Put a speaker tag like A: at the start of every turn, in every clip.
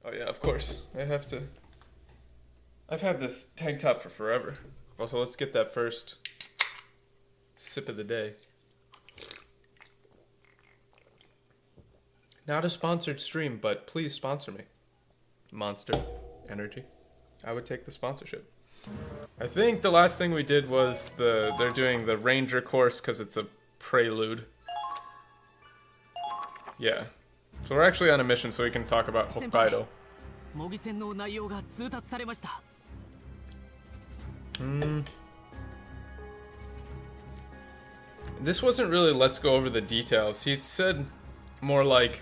A: Oh yeah, of course. I have to. I've had this tank top for forever. Also, let's get that first sip of the day. Not a sponsored stream, but please sponsor me. Monster Energy. I would take the sponsorship. I think the last thing we did was they're doing the Ranger course because it's a prelude. Yeah. So we're actually on a mission so we can talk about Hokkaido. This wasn't really let's go over the details. He said more like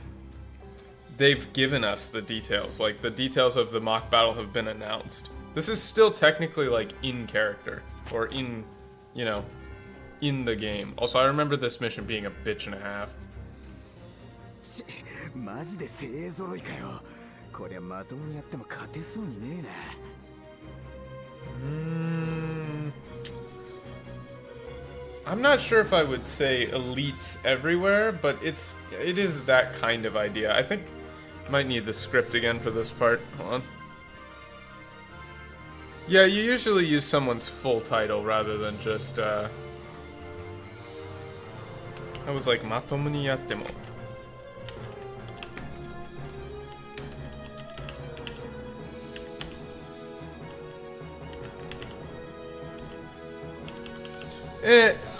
A: they've given us the details. Like the details of the mock battle have been announced. This is still technically like in character or in, you know, in the game. Also, I remember this mission being a bitch and a half. I'm not sure if I would say elites everywhere, but it is that kind of idea. I think I might need the script again for this part. Hold on. Yeah, you usually use someone's full title rather than just I was like Matomu ni yatte mo.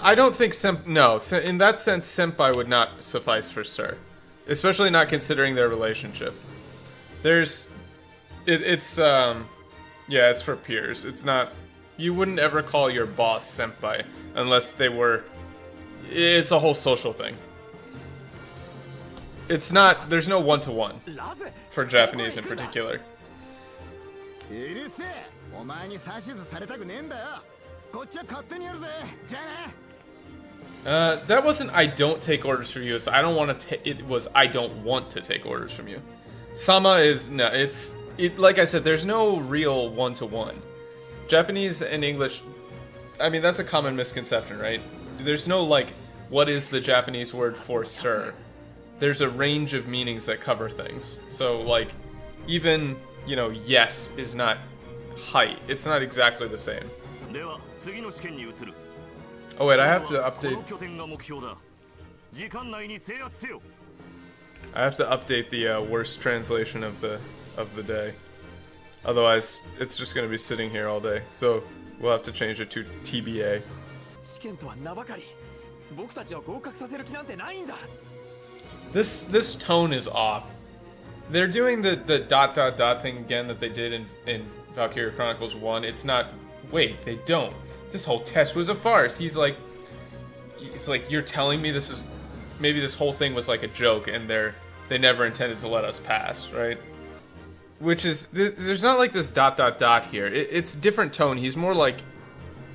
A: I don't think no, in that sense, senpai would not suffice for sir. Especially not considering their relationship. Yeah, it's for peers. It's not, you wouldn't ever call your boss senpai unless they were, it's a whole social thing. It's not, there's no one-to-one for Japanese in particular. That wasn't I don't take orders from you, it's I don't want to it was I don't want to take orders from you. Sama is, no, like I said, there's no real one-to-one. Japanese and English, I mean, that's a common misconception, right? There's no, like, what is the Japanese word for sir? There's a range of meanings that cover things. So, like, even, you know, yes is not height. It's not exactly the same. Oh wait, I have to update the worst translation of the day. Otherwise, it's just going to be sitting here all day. So we'll have to change it to TBA. This tone is off. They're doing the dot dot dot thing again that they did in Valkyria Chronicles 1. It's not. Wait, they don't. This whole test was a farce. He's like, you're telling me this is, maybe this whole thing was like a joke and they never intended to let us pass, right? Which is, there's not like this dot dot dot here. It's different tone. He's more like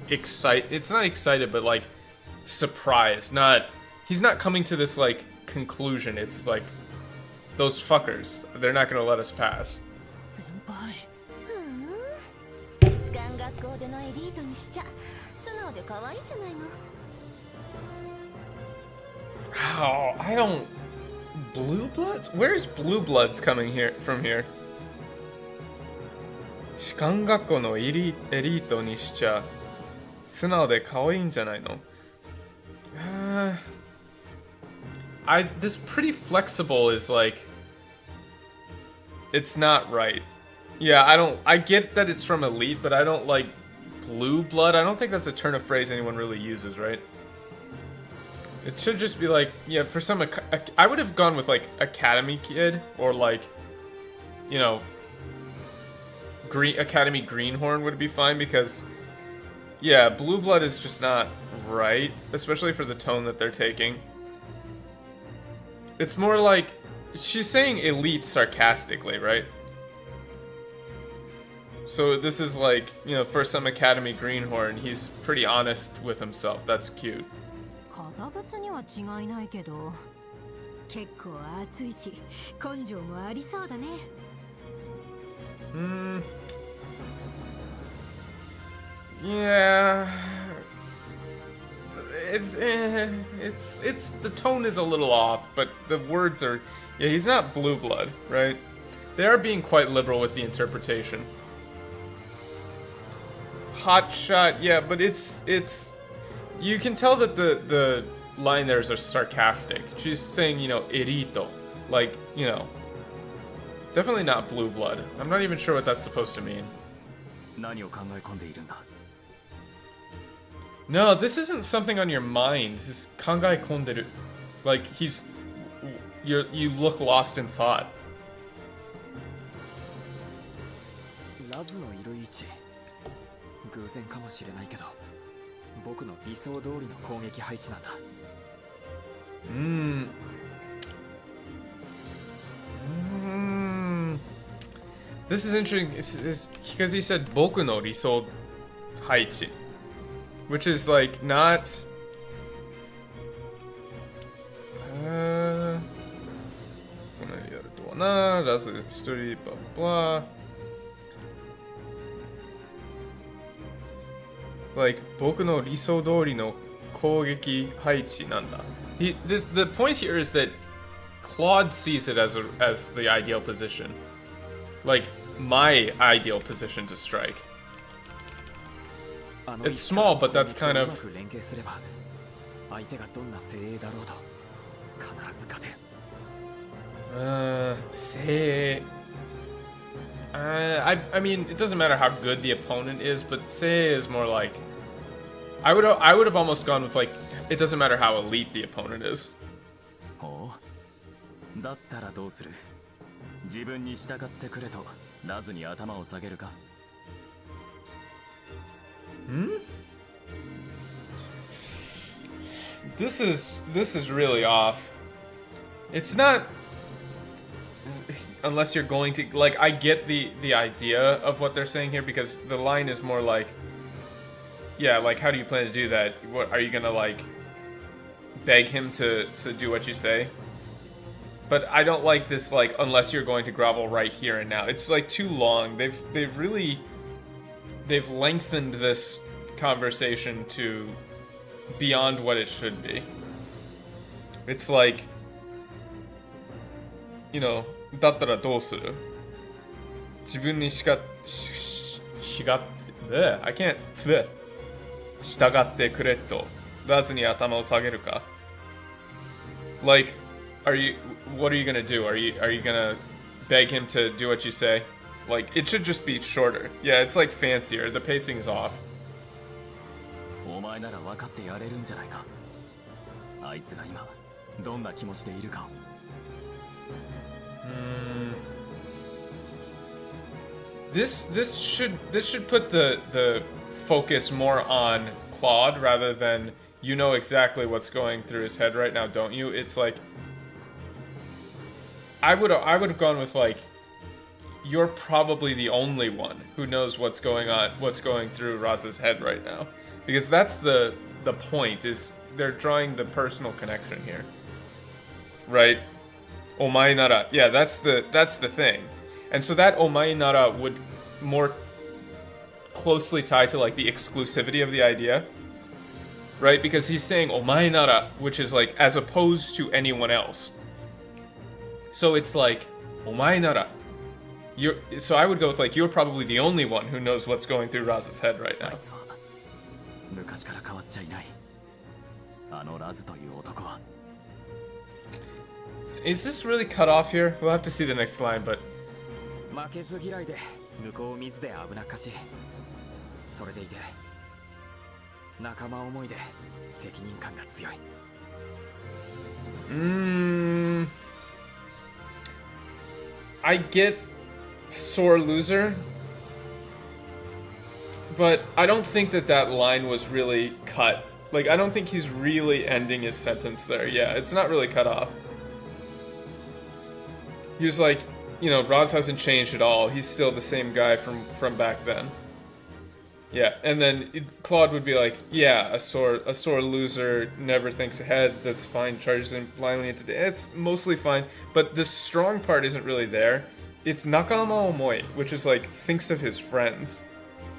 A: excited. It's not excited, but like surprised. He's not coming to this like conclusion. It's like, those fuckers, they're not gonna let us pass. Oh, I don't... Blue Bloods? Where's Blue Bloods coming from here? 士官学校のエリートにしちゃ素直で可愛いんじゃないの? This pretty flexible is like... It's not right. Yeah, I get that it's from elite, but I don't like blue blood. I don't think that's a turn of phrase anyone really uses, right? It should just be like, yeah, for some, I would have gone with like Academy Kid or like, you know, Academy Greenhorn would be fine because, yeah, blue blood is just not right, especially for the tone that they're taking. It's more like, she's saying elite sarcastically, right? So this is like, you know, for some Academy Greenhorn, he's pretty honest with himself. That's cute. Yeah. It's the tone is a little off, but the words are, yeah, he's not blue blood, right? They are being quite liberal with the interpretation. Hot shot, yeah, but it's you can tell that the line there is sarcastic. She's saying, you know, erito, like, you know, definitely not blue blood. I'm not even sure what that's supposed to mean. No, this isn't something on your mind. This is kangai konderu. Like, you look lost in thought. This is interesting because he said boku no risou haichi, which is like not. Blah blah. Like boku no risou dori no kougeki haichi nanda. The point here is that Claude sees it as the ideal position, like my ideal position to strike. It's small, but that's kind of. I mean, it doesn't matter how good the opponent is, but sei is more like. I would have almost gone with like, it doesn't matter how elite the opponent is. This is really off. It's not, unless you're going to, like, I get the idea of what they're saying here, because the line is more like, yeah, like, how do you plan to do that? What are you gonna, like, beg him to do what you say? But I don't like this, like, unless you're going to grovel right here and now. It's like too long. They've lengthened this conversation to beyond what it should be. It's like, you know, だったらどうする? 自分にしが I can't 従ってくれとラズに頭を下げるか? Like, what are you gonna do? Are you gonna beg him to do what you say? Like, it should just be shorter. Yeah, it's like fancier. The pacing is off. This should put the focus more on Claude rather than, you know exactly what's going through his head right now, don't you? It's like, I would have gone with like, you're probably the only one who knows what's going through Raza's head right now, because that's the point, is they're drawing the personal connection here, right? Omae nara, yeah, that's the thing, and so that omae nara would more closely tie to like the exclusivity of the idea, right? Because he's saying omae nara, which is like as opposed to anyone else. So it's like omae nara. So I would go with like, you're probably the only one who knows what's going through Raza's head right now. Is this really cut off here? We'll have to see the next line, but... I get sore loser, but I don't think that line was really cut. Like, I don't think he's really ending his sentence there. Yeah, it's not really cut off. He was like, you know, Raz hasn't changed at all. He's still the same guy from back then. Yeah, and then Claude would be like, yeah, a sore loser, never thinks ahead, that's fine, charges him blindly into the... It's mostly fine, but the strong part isn't really there. It's nakama omoi, which is like, thinks of his friends.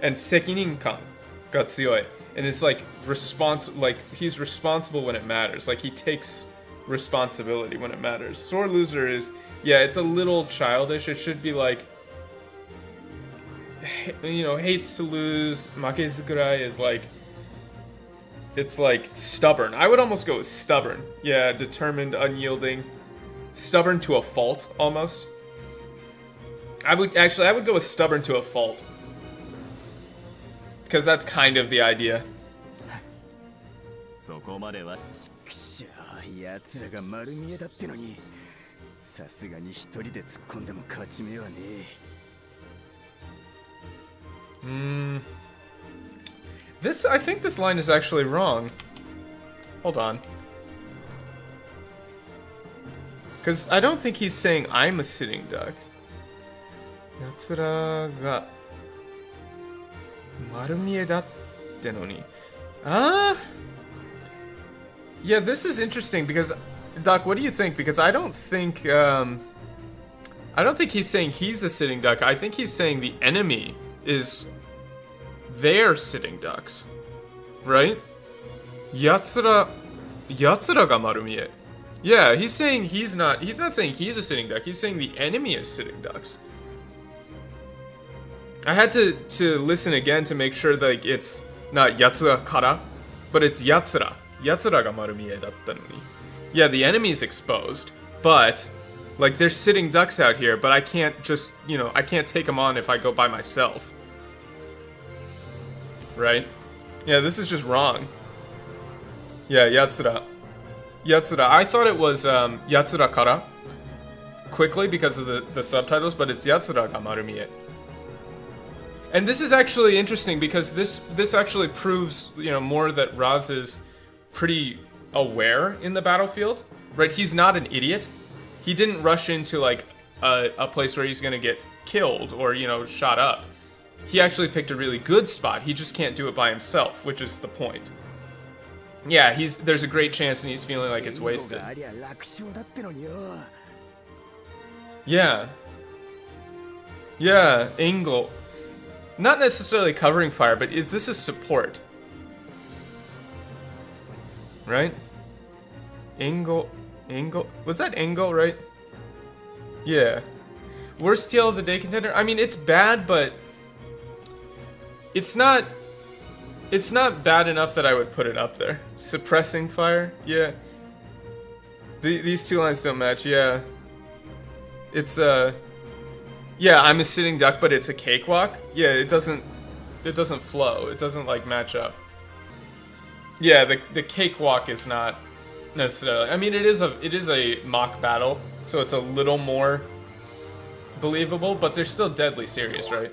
A: And sekininkan ga tsuoi. And it's like, he's responsible when it matters. Like, he takes responsibility when it matters. Sore loser is, yeah, it's a little childish. It should be like, you know, hates to lose. Makezukurai is like, it's like stubborn. I would almost go with stubborn. Yeah, determined, unyielding, stubborn to a fault almost. I would go with stubborn to a fault. Because that's kind of the idea.
B: そこまではしゃ奴らが丸見えだってのにさすがに一人で突っ込んでも勝ち目はねえ
A: This, I think this line is actually wrong. Hold on. Because I don't think he's saying I'm a sitting duck. Yatsura ga marumie datte no ni. Yeah, this is interesting because, Doc, what do you think? Because I don't think he's saying he's a sitting duck. I think he's saying the enemy is their sitting ducks, right? Yatsura ga marumie. Yeah, he's saying he's not saying he's a sitting duck. He's saying the enemy is sitting ducks. I had to listen again to make sure that it's not yatsura kara, but it's yatsura. Yatsura ga marumie datta no ni. Yeah, the enemy is exposed, but like there's sitting ducks out here, but I can't just, you know, I can't take them on if I go by myself. Right? Yeah, this is just wrong. Yeah, yatsura. Yatsura. I thought it was yatsura kara quickly because of the subtitles, but it's yatsura ga marumie. And this is actually interesting because this actually proves, you know, more that Raz is pretty aware in the battlefield, right? He's not an idiot. He didn't rush into like a place where he's gonna get killed or, you know, shot up. He actually picked a really good spot. He just can't do it by himself, which is the point. Yeah, there's a great chance and he's feeling like it's wasted. Yeah. Yeah, angle. Not necessarily covering fire, but this is support. Right? Angle. Was that angle, right? Yeah. Worst TL of the day contender? I mean, it's bad, but it's not bad enough that I would put it up there. Suppressing fire? Yeah. These two lines don't match, yeah. It's yeah, I'm a sitting duck, but it's a cakewalk. Yeah, it doesn't flow. It doesn't like match up. Yeah, the cakewalk is not necessarily. I mean, it is a mock battle, so it's a little more believable, but they're still deadly serious, right?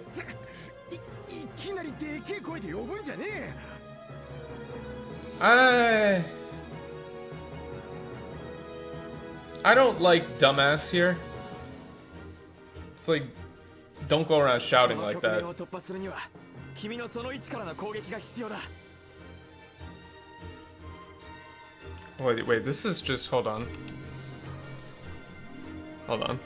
A: I don't like dumbass here. It's like, don't go around shouting like that. Wait, this is just, hold on. Hold on.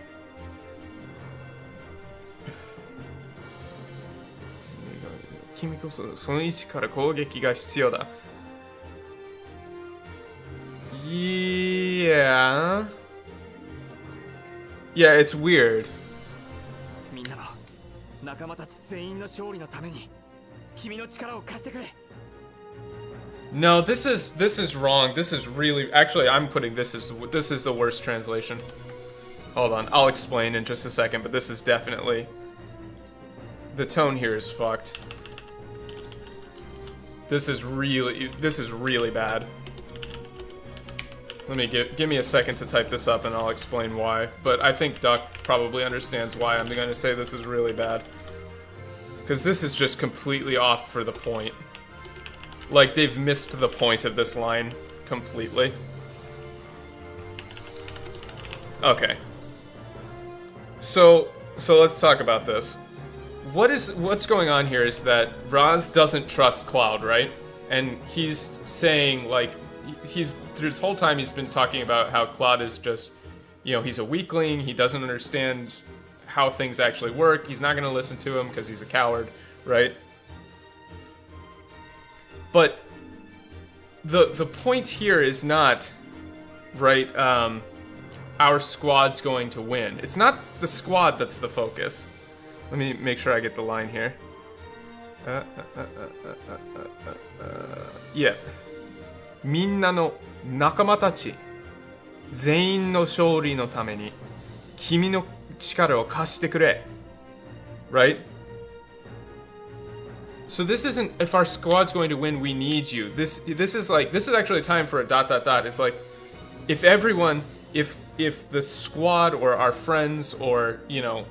A: Yeah. Yeah, it's weird. No, this is wrong. This is really, actually, I'm putting this is the worst translation. Hold on, I'll explain in just a second, but this is definitely, the tone here is fucked. This is really bad. Let me give me a second to type this up and I'll explain why. But I think Duck probably understands why I'm going to say this is really bad. Because this is just completely off for the point. Like, they've missed the point of this line completely. Okay. So let's talk about this. What's going on here is that Raz doesn't trust Cloud, right? And he's saying, like, through this whole time he's been talking about how Cloud is just, you know, he's a weakling, he doesn't understand how things actually work, he's not going to listen to him because he's a coward, right? But the point here is not right, our squad's going to win. It's not the squad that's the focus. Let me make sure I get the line here. Yeah. みんなの仲間たち全員の勝利のために君の力を貸してくれ. Right? So this isn't if our squad's going to win, we need you. This is actually time for a ... It's like if everyone, if the squad or our friends or, you know,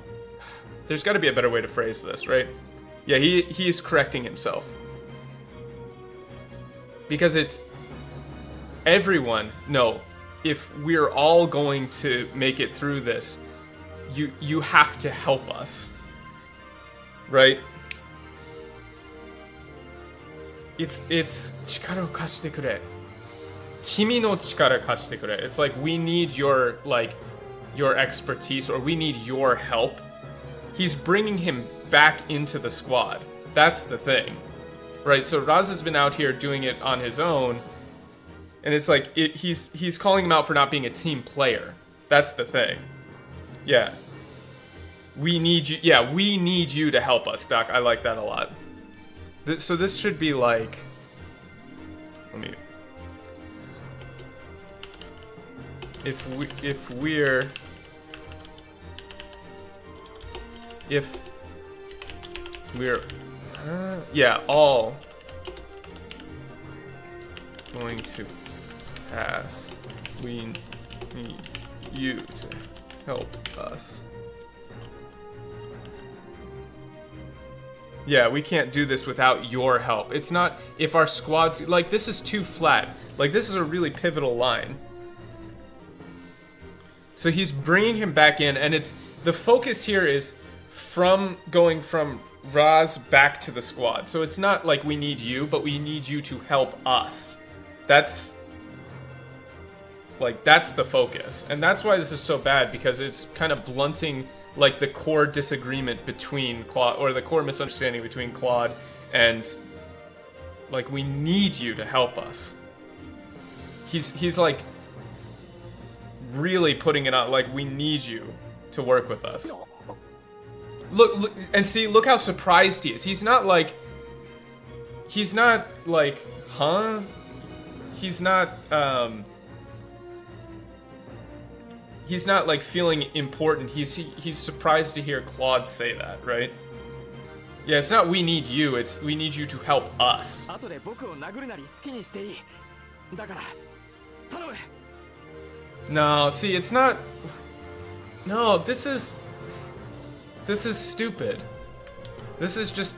A: there's got to be a better way to phrase this, right? Yeah, he's correcting himself. Because it's everyone, no, if we're all going to make it through this, you have to help us. Right? It's 力を貸してくれ. 君の力貸してくれ. It's like we need your expertise or we need your help. He's bringing him back into the squad. That's the thing. Right? So Raz has been out here doing it on his own, and it's like he's calling him out for not being a team player. That's the thing. Yeah. We need you. Yeah, we need you to help us, Doc. I like that a lot. So this should be like, let me, if we're yeah, all going to pass, we need you to help us. Yeah, we can't do this without your help. It's not if our squad's... Like, this is too flat. Like, this is a really pivotal line. So he's bringing him back in, and it's... The focus here is going from Raz back to the squad. So it's not like we need you, but we need you to help us. That's... Like, that's the focus. And that's why this is so bad, because it's kind of blunting... like the core disagreement between Claude, or the core misunderstanding between Claude and, like, we need you to help us. He's like really putting it on, like, we need you to work with us. Look and see, look how surprised he is. He's not like, huh? He's not like feeling important. He's surprised to hear Claude say that, right? Yeah, it's not we need you, it's we need you to help us. No, see, it's not... No, this is stupid. This is just...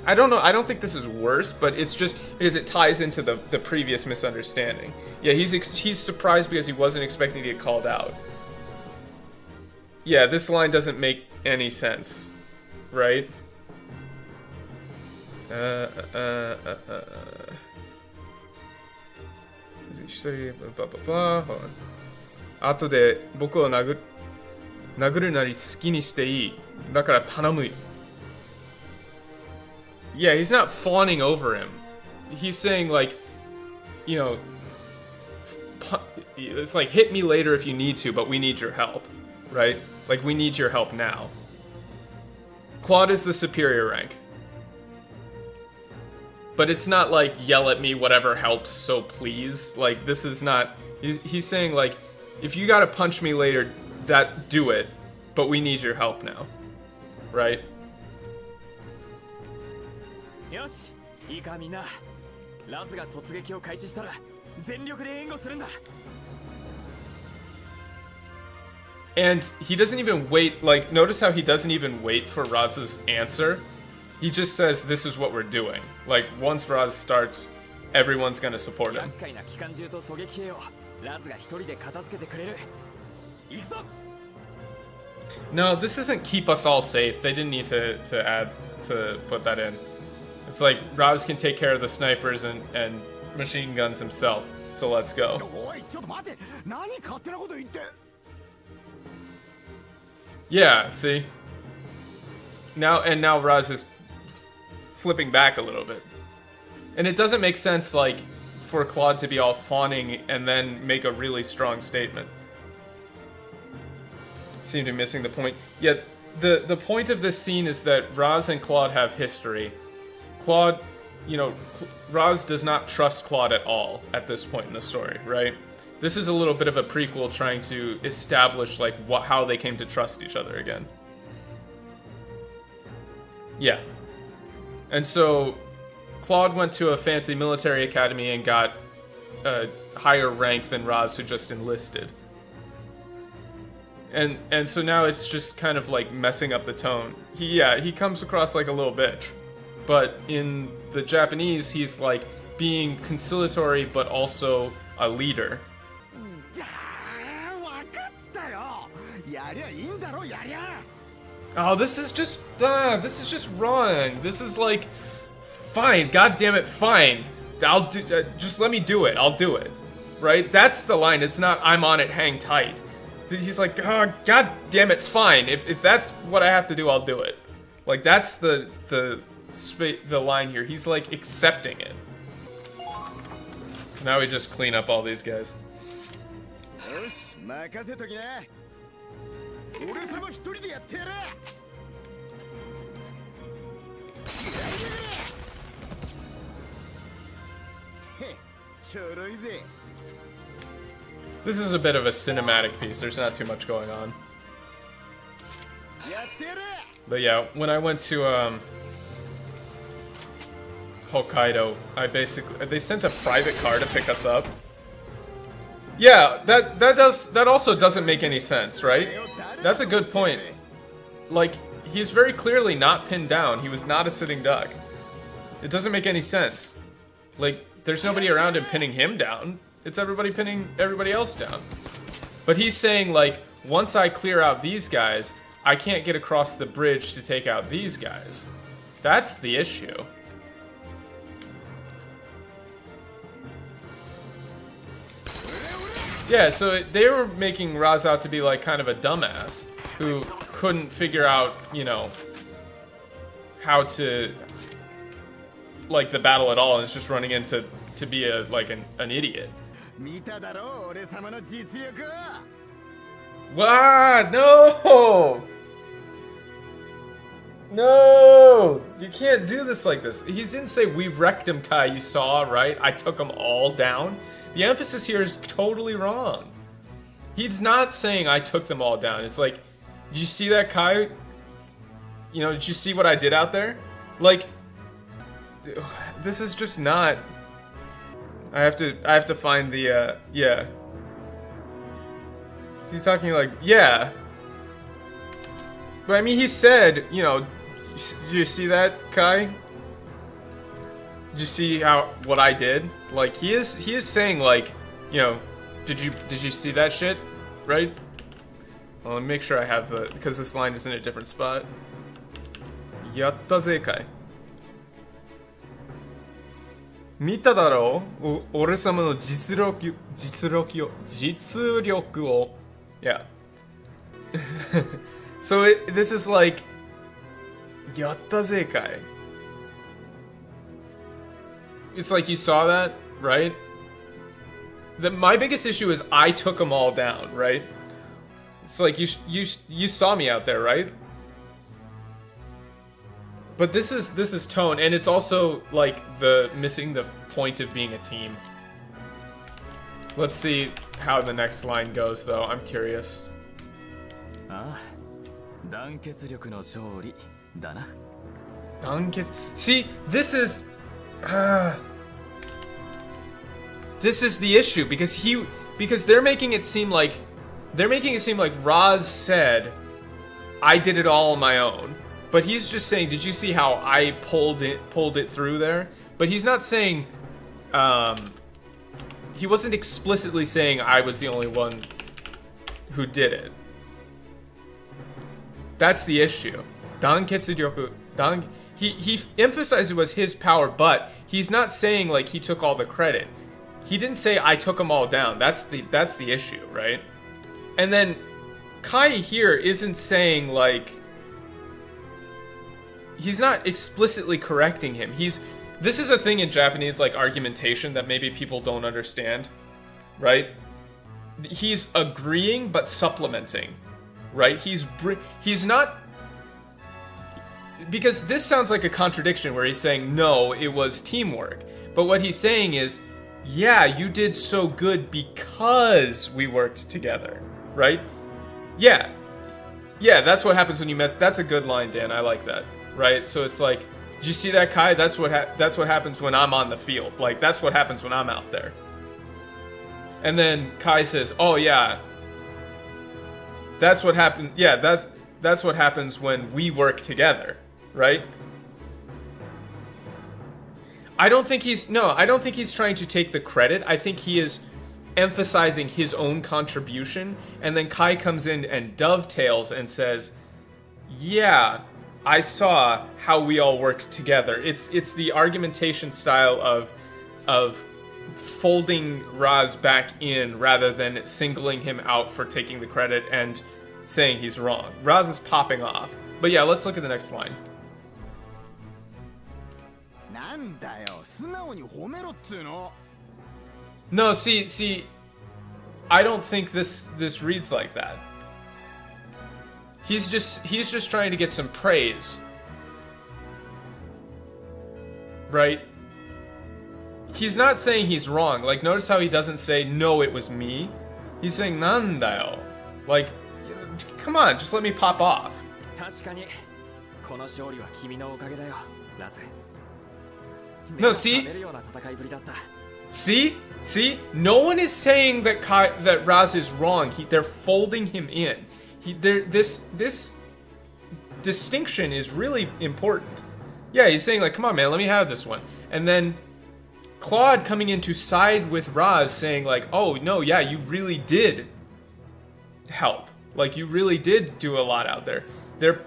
A: I don't know, I don't think this is worse, but it's just because it ties into the previous misunderstanding. Yeah, he's surprised because he wasn't expecting to get called out. Yeah, this line doesn't make any sense, right? Blah blah blah. 後で僕を殴るなり好きにしていい。だから頼む。Yeah, he's not fawning over him. He's saying, like, you know, it's like, hit me later if you need to, but we need your help, right? Like, we need your help now. Claude is the superior rank. But it's not like, yell at me, whatever helps, so please. Like, this is not... He's saying, like, if you gotta punch me later, do it, but we need your help now. Right? And he doesn't even wait, like, notice how he doesn't even wait for Raz's answer. He just says, this is what we're doing. Like, once Raz starts, everyone's gonna support him. No, this doesn't keep us all safe. They didn't need to put that in. It's like, Raz can take care of the snipers and machine guns himself. So let's go. Yeah, see? Now Raz is flipping back a little bit. And it doesn't make sense, like, for Claude to be all fawning and then make a really strong statement. Seem to be missing the point. Yet the point of this scene is that Raz and Claude have history. Claude, you know, Raz does not trust Claude at all at this point in the story, right? This is a little bit of a prequel trying to establish like how they came to trust each other again. Yeah. And so Claude went to a fancy military academy and got a higher rank than Raz, who just enlisted. And so now it's just kind of like messing up the tone. He comes across like a little bitch. But in the Japanese, he's like being conciliatory but also a leader. Oh, this is just wrong. This is like, fine, god damn it, fine. I'll do. Just let me do it. I'll do it. Right? That's the line. It's not I'm on it, hang tight. He's like, oh, god damn it, fine. If that's what I have to do, I'll do it. Like that's the line here. He's like accepting it. Now we just clean up all these guys. This is a bit of a cinematic piece. There's not too much going on. But yeah, when I went to Hokkaido, they sent a private car to pick us up. Yeah, that also doesn't make any sense, right? That's a good point. Like, he's very clearly not pinned down. He was not a sitting duck. It doesn't make any sense. Like, there's nobody around him pinning him down. It's everybody pinning everybody else down. But he's saying, like, once I clear out these guys, I can't get across the bridge to take out these guys. That's the issue. Yeah, so they were making Raz out to be like kind of a dumbass who couldn't figure out, you know, how to like the battle at all, and is just running in to be a like an idiot. What? No! No! You can't do this like this. He didn't say we wrecked him, Kai. You saw, right? I took them all down. The emphasis here is totally wrong. He's not saying I took them all down. It's like, did you see that, Kai? You know, did you see what I did out there? Like, this is just not. I have to find the yeah. He's talking like, yeah. But I mean, he said, you know, did you see that, Kai? Did you see what I did? Like, he is saying like, you know, did you see that shit, right? Well, let me make sure I have because this line is in a different spot. Yatta ze kai. Mita daro, ore sama no jitsuroku o. Yeah. So this is like, yatta ze kai. It's like, you saw that, right? My biggest issue is I took them all down, right? It's like, you saw me out there, right? But this is tone, and it's also like missing the point of being a team. Let's see how the next line goes, though. I'm curious. See, this is the issue, because they're making it seem like Raz said I did it all on my own. But he's just saying, did you see how I pulled it through there? But he's not saying, he wasn't explicitly saying I was the only one who did it. That's the issue. He emphasized it was his power, but he's not saying like he took all the credit. He didn't say I took them all down. That's the issue, right? And then Kai here isn't saying like, he's not explicitly correcting him. This is a thing in Japanese, like, argumentation that maybe people don't understand, right? He's agreeing but supplementing, right? He's not... Because this sounds like a contradiction where he's saying, no, it was teamwork. But what he's saying is, yeah, you did so good because we worked together, right? Yeah. Yeah, that's what happens when you mess... That's a good line, Dan. I like that, right? So it's like, did you see that, Kai? That's what happens when I'm on the field. Like, that's what happens when I'm out there. And then Kai says, oh, yeah. That's what happened. Yeah, that's what happens when we work together, right? I don't think he's trying to take the credit. I think he is emphasizing his own contribution, and then Kai comes in and dovetails and says, yeah, I saw how we all worked together. It's the argumentation style of folding Raz back in rather than singling him out for taking the credit and saying he's wrong. Raz is popping off. But yeah, let's look at the next line. No, see, I don't think this reads like that. He's just trying to get some praise. Right? He's not saying he's wrong. Like, notice how he doesn't say, no, it was me. He's saying, nandayo. Like, come on, just let me pop off. No, see? See? No one is saying that Raz is wrong. They're folding him in. This distinction is really important. Yeah, he's saying, like, come on, man, let me have this one. And then Claude coming in to side with Raz, saying, like, oh, no, yeah, you really did help. Like, you really did do a lot out there. They're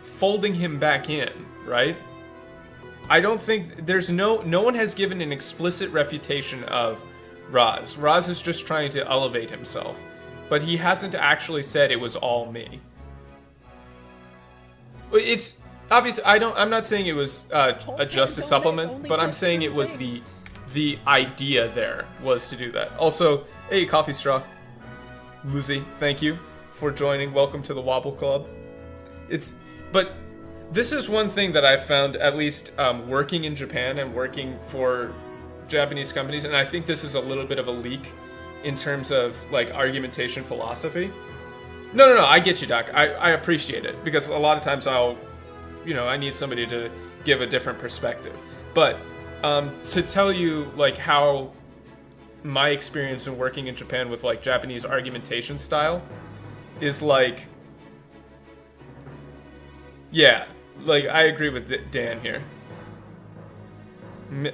A: folding him back in, right? I don't think no one has given an explicit refutation of Raz. Raz is just trying to elevate himself, but he hasn't actually said it was all me. It's obvious. I'm not saying it was a justice supplement, but I'm saying it was the idea there was to do that. Also, hey, Coffee Straw, Lucy, thank you for joining. Welcome to the Wobble Club. But this is one thing that I've found, at least working in Japan and working for Japanese companies, and I think this is a little bit of a leak in terms of, like, argumentation philosophy. No, I get you, Doc. I appreciate it, because a lot of times I need somebody to give a different perspective. But to tell you, like, how my experience in working in Japan with, like, Japanese argumentation style is, like, yeah, like, I agree with Dan here.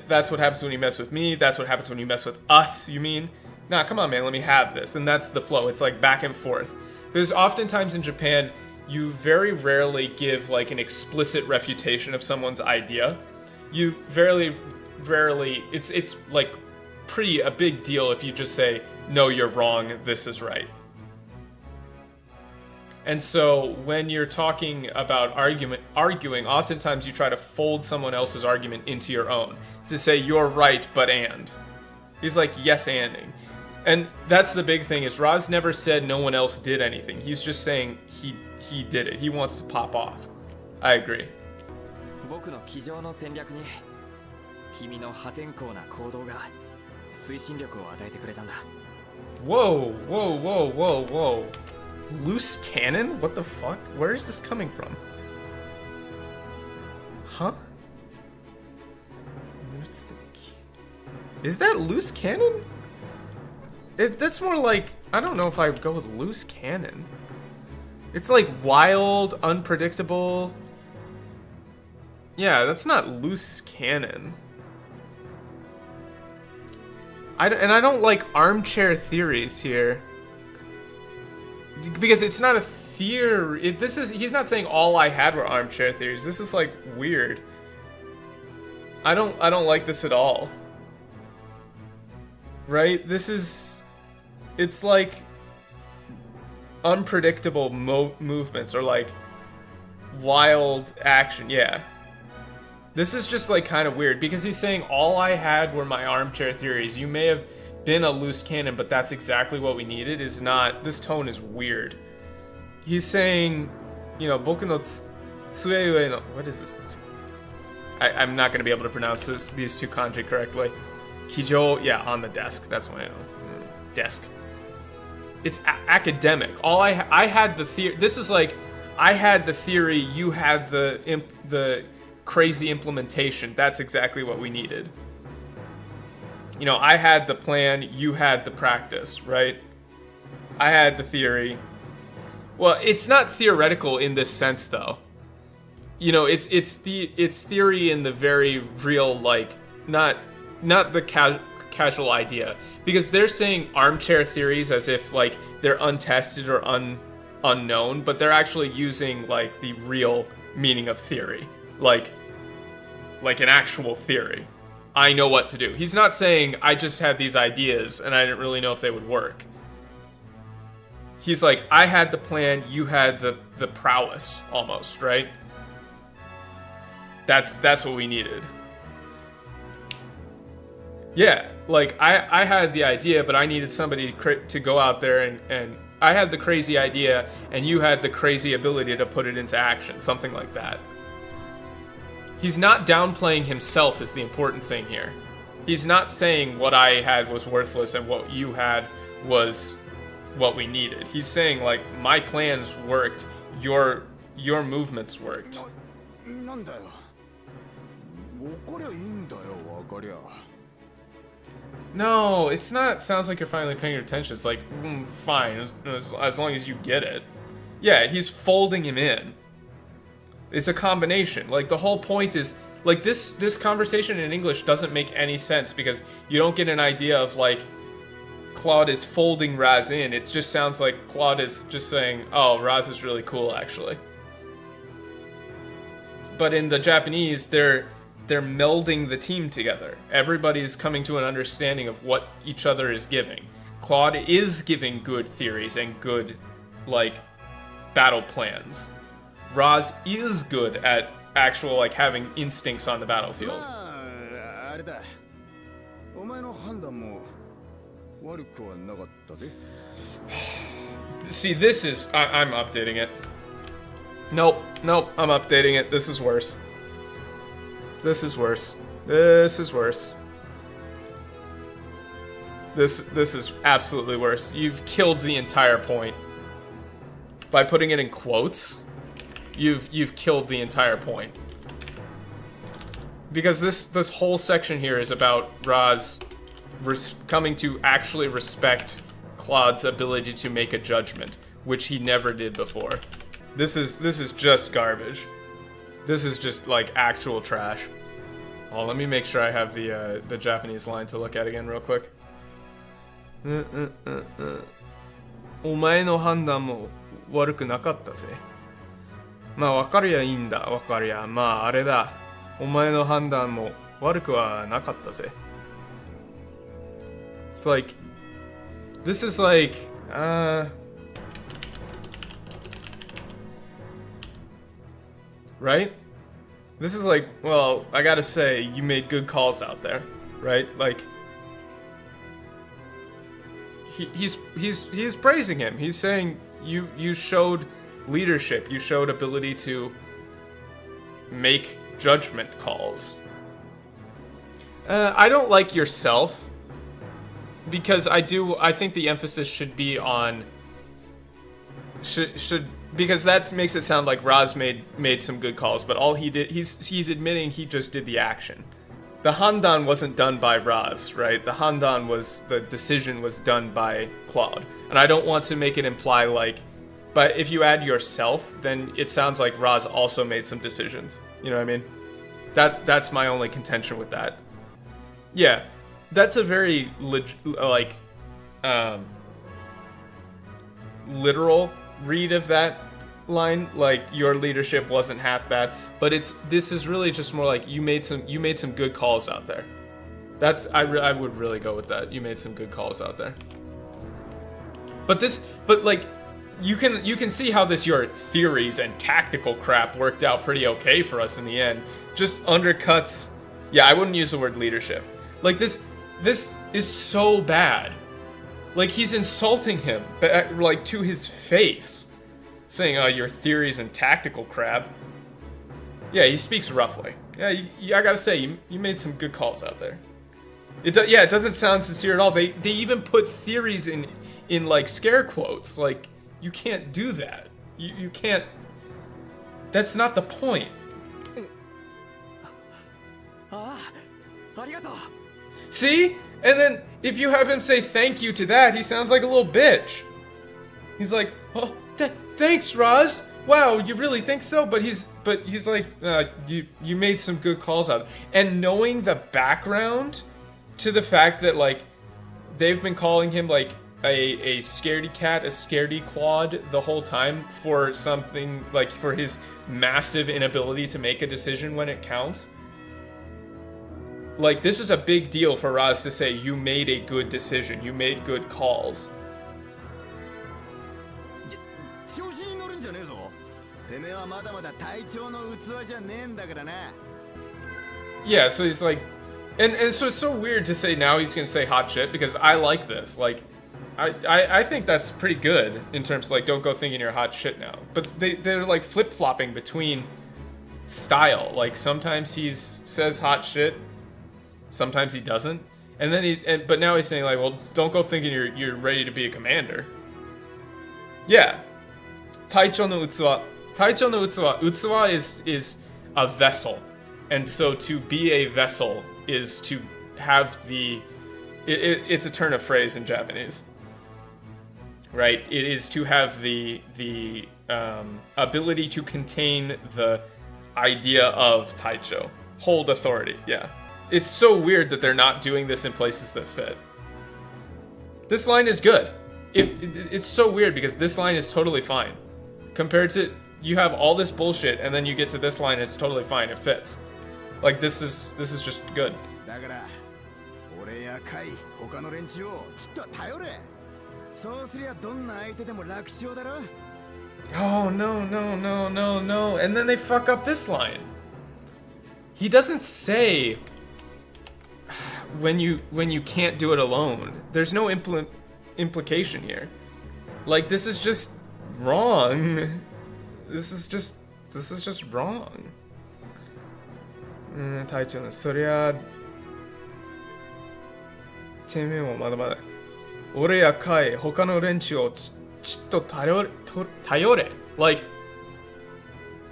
A: That's what happens when you mess with me. That's what happens when you mess with us, you mean? Nah, come on, man, let me have this. And that's the flow. It's, like, back and forth. Because oftentimes in Japan, you very rarely give, like, an explicit refutation of someone's idea. You very rarely... It's like, a big deal if you just say, no, you're wrong, this is right. And so when you're talking about arguing, oftentimes you try to fold someone else's argument into your own. To say, you're right, but and. He's like, yes-anding. And that's the big thing, is Raz never said no one else did anything. He's just saying he did it. He wants to pop off. I agree. Whoa. Loose cannon? What the fuck? Where is this coming from? Huh? Is that loose cannon? That's more like... I don't know if I would go with loose cannon. It's like wild, unpredictable. Yeah, that's not loose cannon. I don't like armchair theories here. Because it's not a theory. He's not saying all I had were armchair theories. This is, like, weird. I don't like this at all. Right? It's like unpredictable movements or, like, wild action. Yeah. This is just like kind of weird because he's saying all I had were my armchair theories. You may have been a loose cannon, but that's exactly what we needed. Is not. This tone is weird. He's saying, you know, boku no tsuei no. What is this? I'm not going to be able to pronounce these two kanji correctly. Kijou, yeah, on the desk. That's what I know. Desk. It's academic. All I had the theory. This is like I had the theory. You had the crazy implementation. That's exactly what we needed. You know, I had the plan, you had the practice, right? I had the theory. Well, it's not theoretical in this sense though. You know, it's theory in the very real, like, not the casual idea, because they're saying armchair theories as if like they're untested or unknown, but they're actually using like the real meaning of theory. Like an actual theory. I know what to do. He's not saying I just had these ideas and I didn't really know if they would work. He's like, I had the plan, you had the prowess, almost, right? That's what we needed. Yeah, like I had the idea, but I needed somebody to go out there and I had the crazy idea and you had the crazy ability to put it into action, something like that. He's not downplaying himself is the important thing here. He's not saying what I had was worthless and what you had was what we needed. He's saying like my plans worked, your movements worked. No, it's not. Sounds like you're finally paying attention. It's like, fine, as long as you get it. Yeah, he's folding him in. It's a combination. Like, the whole point is, like, this conversation in English doesn't make any sense because you don't get an idea of, like, Claude is folding Raz in. It just sounds like Claude is just saying, oh, Raz is really cool, actually. But in the Japanese, they're melding the team together. Everybody's coming to an understanding of what each other is giving. Claude is giving good theories and good, like, battle plans. Raz is good at actual, like, having instincts on the battlefield. See, this is... I'm updating it. Nope, I'm updating it. This is worse. This is worse. This is worse. This is absolutely worse. You've killed the entire point. By putting it in quotes, you've killed the entire point. Because this whole section here is about Raz coming to actually respect Claude's ability to make a judgment, which he never did before. This is just garbage. This is just like actual trash. Oh, let me make sure I have the Japanese line to look at again real quick. お前の判断も悪くなかったぜ。まあ分かりゃいいんだ。分かりゃまああれだ。お前の判断も悪くはなかったぜ。It's like, this is like, right? This is like, well, I gotta say, you made good calls out there, right? Like, he's praising him. He's saying you showed leadership. You showed ability to make judgment calls. I don't like yourself because I think the emphasis should be on should because that makes it sound like Raz made some good calls, but all he did he's admitting he just did the action. The Handan wasn't done by Raz, right? The Handan the decision was done by Claude. And I don't want to make it imply like, but if you add yourself, then it sounds like Raz also made some decisions. You know what I mean? That's my only contention with that. Yeah, that's a very literal read of that line, like your leadership wasn't half bad, but this is really just more like you made some good calls out there. I would really go with that. You made some good calls out there. But you can see how this your theories and tactical crap worked out pretty okay for us in the end. Just undercuts. Yeah, I wouldn't use the word leadership. Like this is so bad. Like he's insulting him, but like to his face, saying, "Oh, your theories and tactical crap." Yeah, he speaks roughly. Yeah, I gotta say, you made some good calls out there. It doesn't sound sincere at all. They even put theories in like scare quotes. Like you can't do that. You can't. That's not the point. See? And then if you have him say thank you to that, he sounds like a little bitch. He's like, "Oh, thanks, Roz. Wow, you really think so?" But he's like, you made some good calls out. And knowing the background to the fact that like they've been calling him like a scaredy cat, a scaredy Claude the whole time for something like for his massive inability to make a decision when it counts. Like this is a big deal for Raz to say you made a good decision, you made good calls. Yeah, so he's like, and so it's so weird to say now he's gonna say hot shit because I like this. Like, I think that's pretty good in terms of like don't go thinking you're hot shit now. But they're like flip flopping between style. Like sometimes he says hot shit, sometimes he doesn't, and then but now he's saying like, well, don't go thinking you're ready to be a commander. Yeah, Taicho no Utsuwa. Taicho no Utsuwa. Utsuwa is a vessel. And so to be a vessel is to have it's a turn of phrase in Japanese. Right? It is to have the ability to contain the idea of Taicho. Hold authority, yeah. It's so weird that they're not doing this in places that fit. This line is good. It's so weird because this line is totally fine. Compared to, you have all this bullshit and then you get to this line and it's totally fine, it fits. Like this is just good. Oh no. And then they fuck up this line. He doesn't say when you can't do it alone. There's no implication here. Like this is just wrong. This is just wrong. 隊長のそりゃてめえもまだまだ俺やカイ他の連中をちっと頼れ like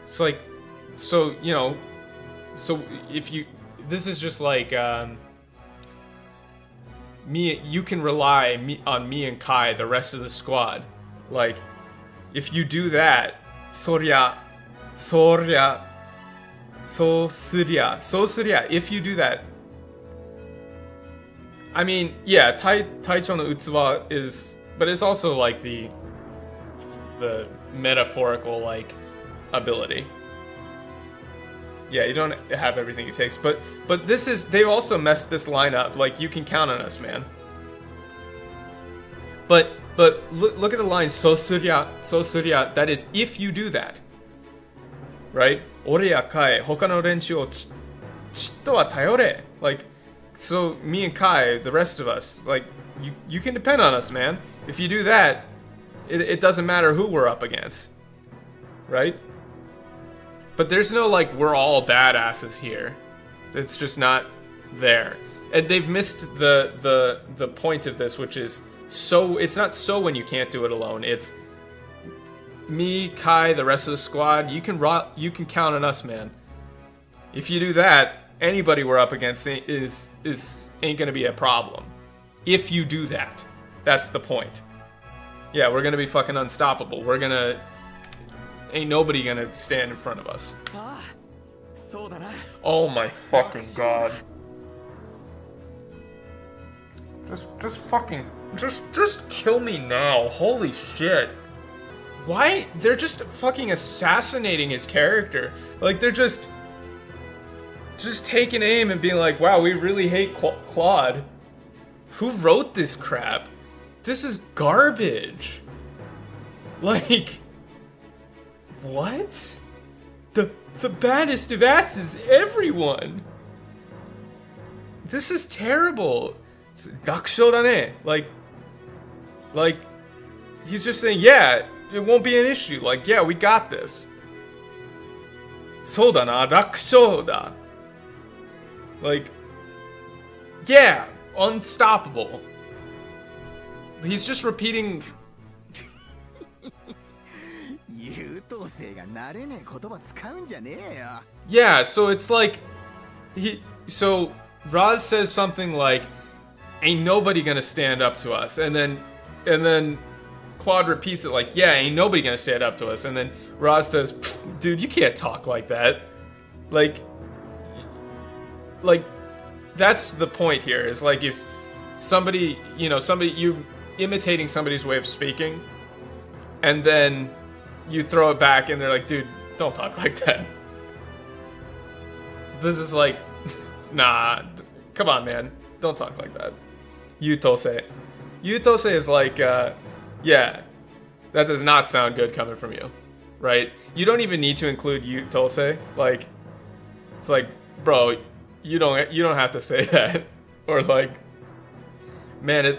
A: it's like so you know so if you this is just like me you can rely on me and Kai the rest of the squad like if you do that そりゃ So surya, if you do that. I mean, yeah, Taicho no Utsuwa is, but it's also like the metaphorical like ability. Yeah, you don't have everything it takes, but this is, they've also messed this line up. Like, you can count on us, man. But look at the line, so surya, that is if you do that. Right? Ore ya Kai, hoka no renchu o chitto wa tayore. Like, so me and Kai, the rest of us, like, you can depend on us, man. If you do that, it doesn't matter who we're up against. Right? But there's no, like, we're all badasses here. It's just not there. And they've missed the point of this, which is so, it's not so when you can't do it alone. It's me, Kai, the rest of the squad, you can count on us, man. If you do that, anybody we're up against ain't gonna be a problem. If you do that. That's the point. Yeah, we're gonna be fucking unstoppable. Ain't nobody gonna stand in front of us. Oh my fucking god. Just kill me now. Holy shit. Why? They're just fucking assassinating his character. Like, they're just taking aim and being like, wow, we really hate Claude. Who wrote this crap? This is garbage. Like, what? The baddest of asses, everyone. This is terrible. Rakusho da ne. Like, he's just saying, yeah, it won't be an issue. Like, yeah, we got this. So da na, rakusho da. Like, yeah, unstoppable. He's just repeating.
B: 優等生が慣れねえ言葉使うんじゃねえよ。
A: Yeah, so it's like so Roz says something like, ain't nobody gonna stand up to us, and then Claude repeats it like, yeah, ain't nobody gonna stand up to us, and then Roz says, dude, you can't talk like that. Like that's the point here, is like, if somebody you imitating somebody's way of speaking, and then you throw it back and they're like, dude, don't talk like that. This is like, nah, come on, man, don't talk like that. Yutose is like, yeah, that does not sound good coming from you, right? You don't even need to include Yutose. Like, it's like, bro, you don't have to say that. Or like, man, it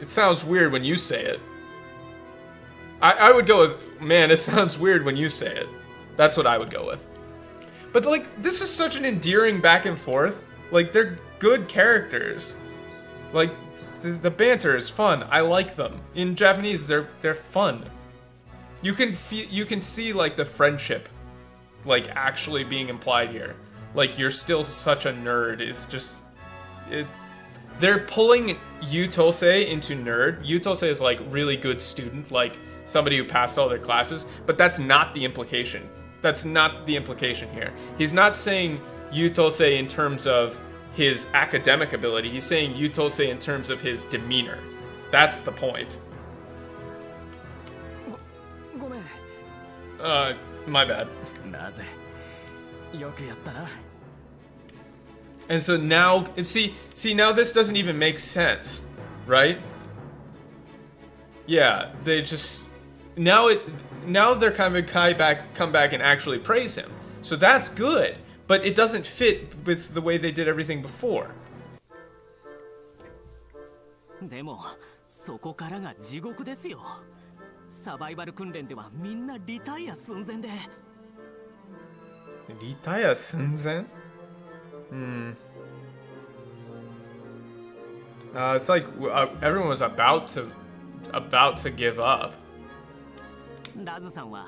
A: sounds weird when you say it. I would go with, man, it sounds weird when you say it. That's what I would go with. But like, this is such an endearing back and forth. Like, they're good characters. Like, the banter is fun. I like them. In Japanese, they're fun. You can see like the friendship, like, actually being implied here. Like, you're still such a nerd. It's just, they're pulling Yutose into nerd. Yutose is like really good student, like somebody who passed all their classes, but that's not the implication. That's not the implication here. He's not saying Yutose in terms of his academic ability. He's saying Yutose in terms of his demeanor. That's the point. My bad. And so now, see, now this doesn't even make sense, right? Yeah, they just, now they're come back and actually praise him. So that's good, but it doesn't fit with the way they did everything before.
C: でもそこからが地獄ですよ。サバイバル訓練ではみんなリタイア寸前で。
A: リタイア寸前? It's like everyone was about to give up.
C: ラズさんは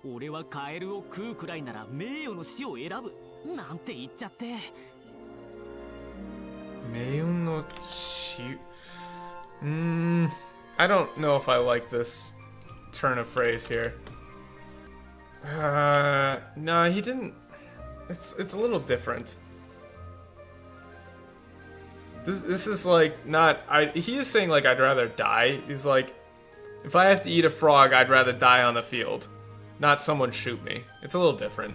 C: 俺はカエルを食うくらいなら名誉の死を選ぶなんて言っちゃって。
A: 名誉の死? I don't know if I like this turn of phrase here. No, he didn't. It's a little different. This is like not. He is saying like I'd rather die. He's like, if I have to eat a frog, I'd rather die on the field, not someone shoot me. It's a little different.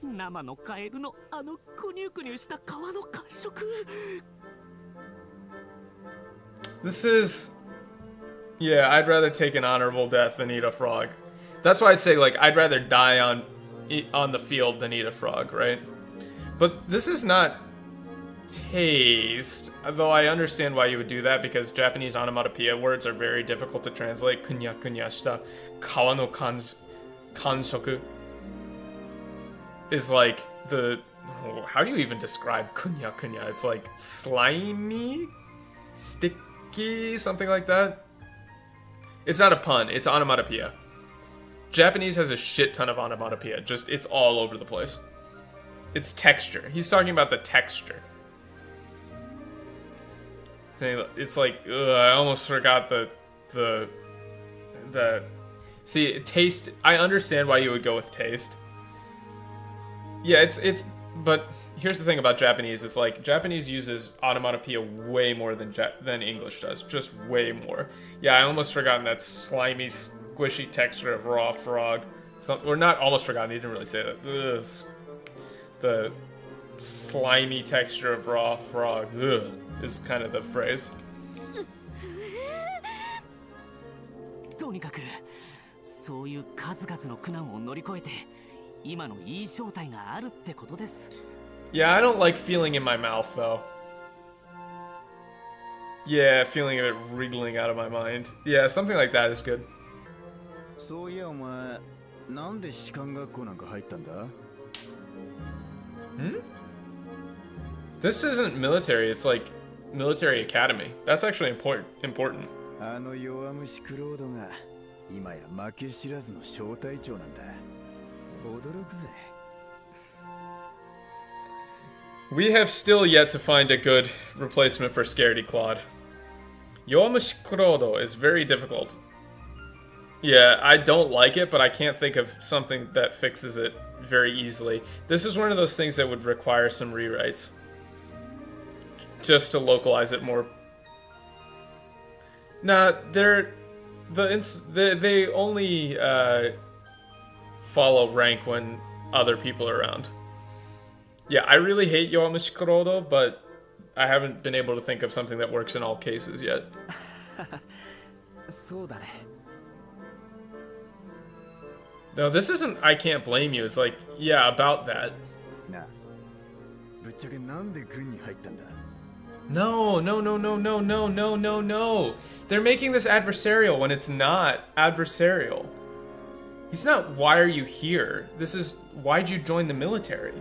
C: 生のカエルのあのくにゅくにゅした皮の感触。
A: This is, yeah, I'd rather take an honorable death than eat a frog. That's why I'd say like I'd rather die on the field than eat a frog, right? But this is not taste, though I understand why you would do that, because Japanese onomatopoeia words are very difficult to translate. Kunya kunya shita kawa no kanshoku is like the, how do you even describe kunya kunya? It's like slimy, sticky, something like that. It's not a pun, it's onomatopoeia. Japanese has a shit ton of onomatopoeia, just it's all over the place. It's texture. He's talking about the texture. It's like, ugh, I almost forgot the see, taste. I understand why you would go with taste. Yeah, it's but here's the thing about Japanese. It's like Japanese uses onomatopoeia way more than English does. Just way more. Yeah, I almost forgotten that slimy, squishy texture of raw frog. Or not almost forgotten. He didn't really say that. Ugh. The slimy texture of raw frog, ugh, is kind of the phrase.
C: にかくそういう数々の苦難を乗り越えて今のいい正体があるってことです。
A: Yeah, I don't like feeling in my mouth though. Yeah, feeling of it wriggling out of my mind. Yeah, something like that is good.
B: そういやお前なんで士官学校なんか入ったんだ？
A: This isn't military, it's like military academy. That's actually important.
B: あの弱虫クロードが今や負け知らずの小隊長なんだ。驚くぜ。
A: We have still yet to find a good replacement for Scaredy Claude. Yomushi Kurodo is very difficult. Yeah, I don't like it, but I can't think of something that fixes it very easily. This is one of those things that would require some rewrites. Just to localize it more. Nah, they only follow rank when other people are around. Yeah, I really hate Yomushi Kurodo, but I haven't been able to think of something that works in all cases yet.
C: そうだね。
A: No, this isn't I can't blame you. It's like, yeah, about that.
B: なあ、ぶっちゃけなんで軍に入ったんだ？
A: No. They're making this adversarial when it's not adversarial. He's not, why are you here? This is, why'd you join the military?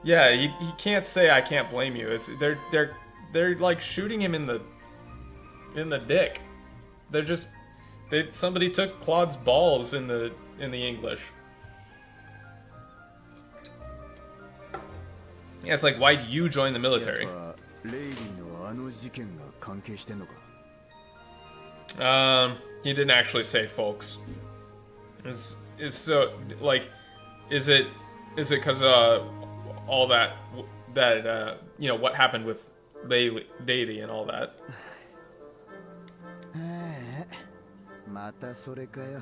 A: Yeah, he can't say I can't blame you. It's, they're like shooting him in the dick. They're just, somebody took Claude's balls in the English. Yeah, it's like, why do you join the military?
B: やっぱレイリーのあの事件が関係してんのか？
A: He didn't actually say, folks. Is so like, is it because all that you know what happened with Lady and all that?
B: またそれかよ。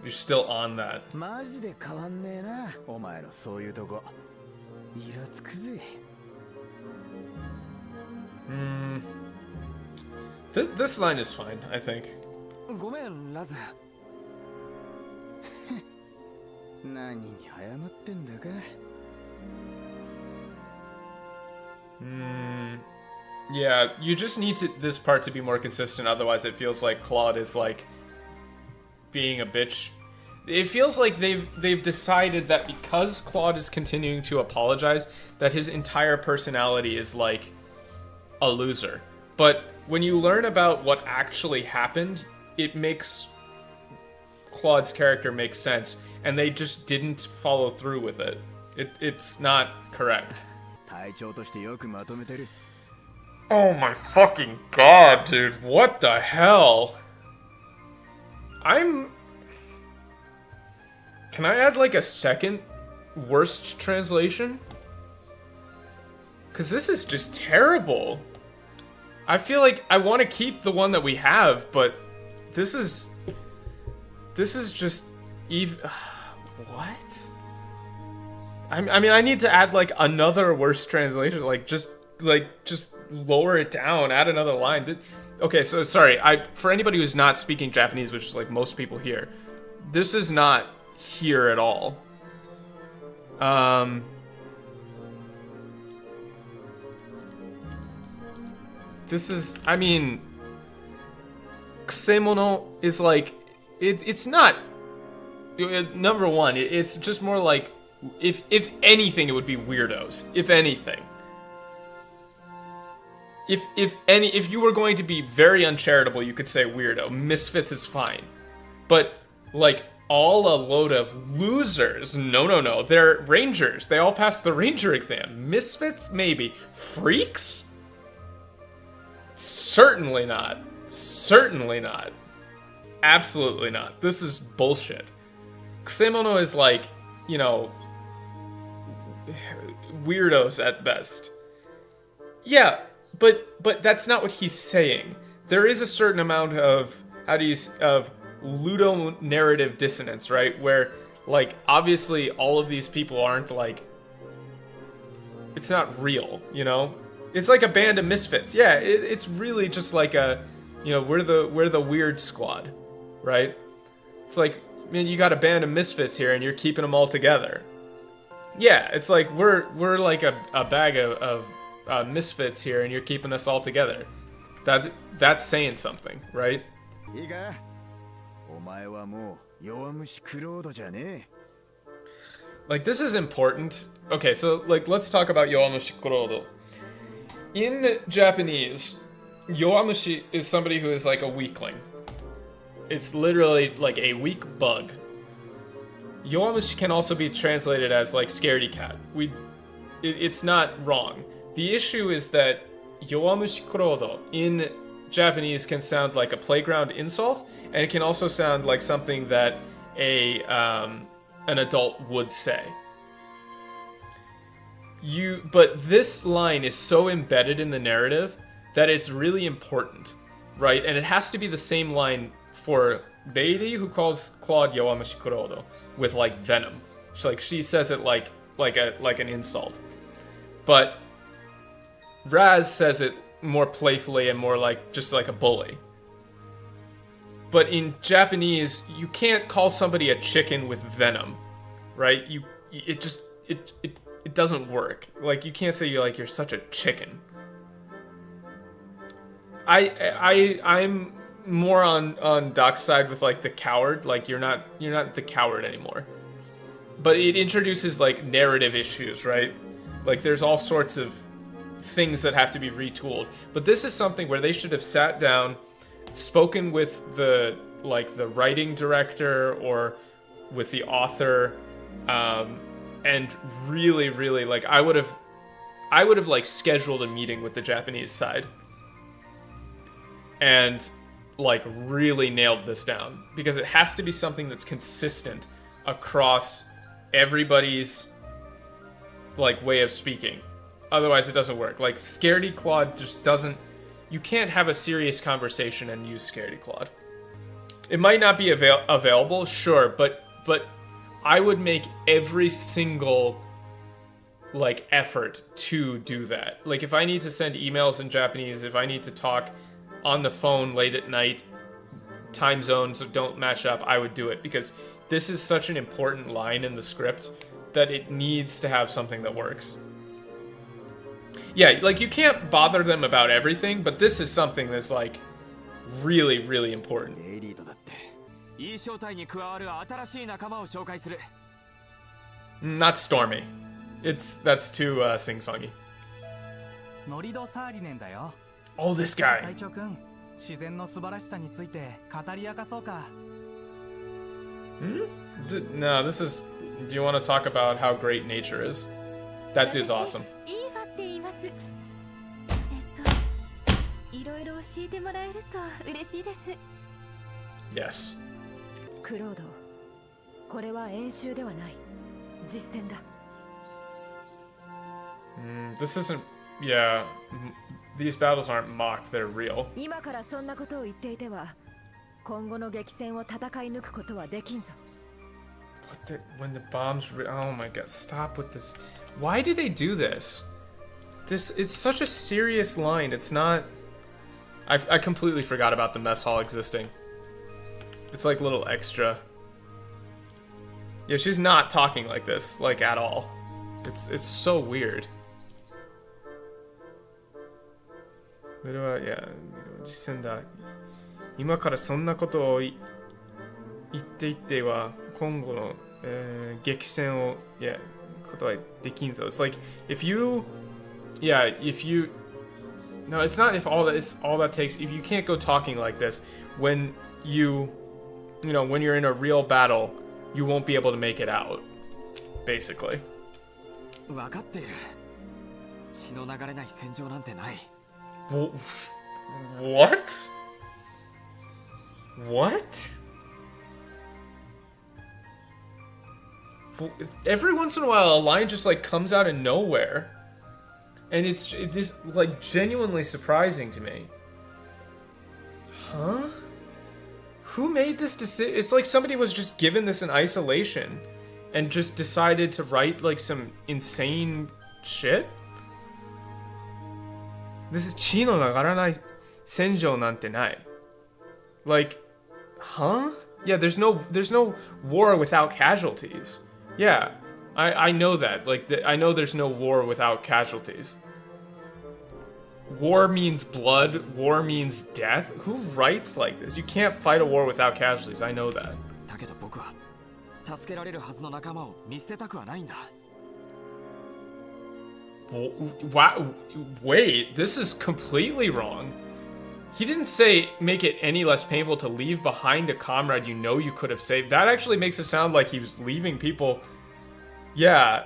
A: You're still on that.
B: マジで変わんねえな、お前のそういうとこ。イラつくぜ。
A: This line is fine, I think.
C: ごめんラズ。
B: 何に謝ってんだか。
A: Yeah, you just need this part to be more consistent, otherwise it feels like Claude is like being a bitch. It feels like they've decided that because Claude is continuing to apologize, that his entire personality is like a loser. But when you learn about what actually happened, it makes Claude's character make sense, and they just didn't follow through with it. It's not correct.
B: 隊長としてよくまとめてる。
A: Oh my fucking god, dude. What the hell? Can I add like a second worst translation? Because this is just terrible. I feel like I want to keep the one that we have, but this is just what? I mean, I need to add like another worst translation, just lower it down, add another line. Okay, so sorry, for anybody who's not speaking Japanese, which is like most people here, this is not here at all. This is, I mean, kusemono is like, it's not, number one, it's just more like, if anything, it would be weirdos, if anything. If you were going to be very uncharitable, you could say weirdo. Misfits is fine. But, like, all a load of losers. No. They're rangers. They all passed the ranger exam. Misfits? Maybe. Freaks? Certainly not. Certainly not. Absolutely not. This is bullshit. Kusemono is like, you know, weirdos at best. Yeah, but that's not what he's saying. There is a certain amount of of ludonarrative dissonance, right? Where, like, obviously all of these people aren't like, it's not real, you know? It's like a band of misfits. Yeah, it's really just like a, you know, we're the weird squad, right? It's like, man, you got a band of misfits here and you're keeping them all together. Yeah, it's like we're like a bag of misfits here and you're keeping us all together. That's saying something, right?
B: いいかお前はもう弱虫クロードじゃねえ
A: Like, this is important. Okay, so, like, let's talk about Yowamushi Kurodo. In Japanese, Yowamushi is somebody who is like a weakling. It's literally like a weak bug. Yowamushi can also be translated as like scaredy cat. It's not wrong. The issue is that Yowamushi Kurodo in Japanese can sound like a playground insult, and it can also sound like something that an adult would say. But this line is so embedded in the narrative that it's really important, right? And it has to be the same line for Beiri, who calls Claude Yowamushi Kurodo with like venom. She says it like an insult. But Raz says it more playfully and more like just like a bully. But in Japanese, you can't call somebody a chicken with venom, right? It doesn't work. Like, you can't say you're such a chicken. I'm more on Doc's side with like the coward. Like, you're not the coward anymore. But it introduces like narrative issues, right? Like, there's all sorts of things that have to be retooled. But this is something where they should have sat down, spoken with the writing director or with the author, and really like I would have like scheduled a meeting with the Japanese side and like really nailed this down, because it has to be something that's consistent across everybody's like way of speaking. Otherwise it doesn't work. Like, Scaredy Claude just doesn't. You can't have a serious conversation and use Scaredy Claude. It might not be available, sure, but I would make every single like effort to do that. Like, if I need to send emails in Japanese, if I need to talk on the phone late at night, time zones don't match up, I would do it, because this is such an important line in the script that it needs to have something that works. Yeah, like, you can't bother them about everything, but this is something that's like really, really important.
B: エリートだって
A: Not Stormy. That's too sing-songy.
D: ノリドサーリネンだよ。
A: Oh, this guy.
D: 隊長くん、自然の素晴らしさについて語り明かそうか。
A: No, this is. Do you want to talk about how great nature is? That dude's awesome.
E: イーファって言います。いろいろ教えてもらえると嬉しいです。
A: Yes.
E: クロード、これは演習ではない。実戦だ。
A: This isn't. Yeah. These battles aren't mock, they're real.
E: 今からそんなことを言っていては、今後の激戦を戦い抜くことはできんぞ。
A: When the bombs. Oh my god, stop with this. Why do they do this? It's such a serious line. It's not. I completely forgot about the mess hall existing. It's like a little extra. Yeah, she's not talking like this, like, at all. It's so weird. Yeah, 実践だ。今からそんなことを言っていっては今後の、激戦をことはできんぞ。It's like if you no, it's not if all that takes. If you can't go talking like this when when you're in a real battle, you won't be able to make it out. Basically.
C: 分かっている。血の流れない戦場なんてない。
A: What? What? Every once in a while, a line just like comes out of nowhere, and it is like genuinely surprising to me. Huh? Who made this decision? It's like somebody was just given this in isolation, and just decided to write like some insane shit. This is 血の流らない戦場なんてない Like, huh? Yeah, there's no war without casualties. Yeah, I know that. Like, I know there's no war without casualties. War means blood. War means death. Who writes like this? You can't fight a war without casualties. I know that.
C: だけど僕は助けられるはずの仲間を見捨てたくはないんだ。
A: Wow, wait, this is completely wrong. He didn't say make it any less painful to leave behind a comrade you know you could have saved. That actually makes it sound like he was leaving people. Yeah,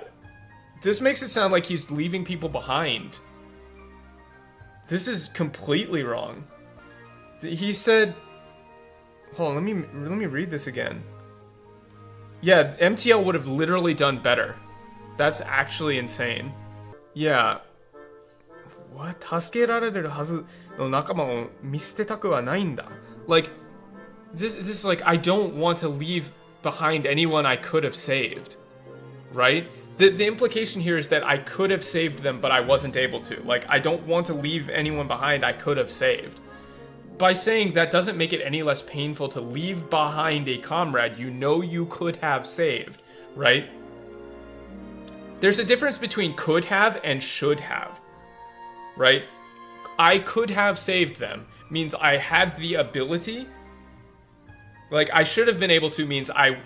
A: this makes it sound like he's leaving people behind. This is completely wrong. He said, hold on, let me read this again. Yeah, MTL would have literally done better. That's actually insane. Yeah. What? 助けられるはずの仲間を見捨てたくはないんだ. Like, this is like, I don't want to leave behind anyone I could have saved. Right? The implication here is that I could have saved them, but I wasn't able to. Like, I don't want to leave anyone behind I could have saved. By saying that doesn't make it any less painful to leave behind a comrade you know you could have saved. Right? There's a difference between could have and should have. Right? I could have saved them means I had the ability. Like, I should have been able to means I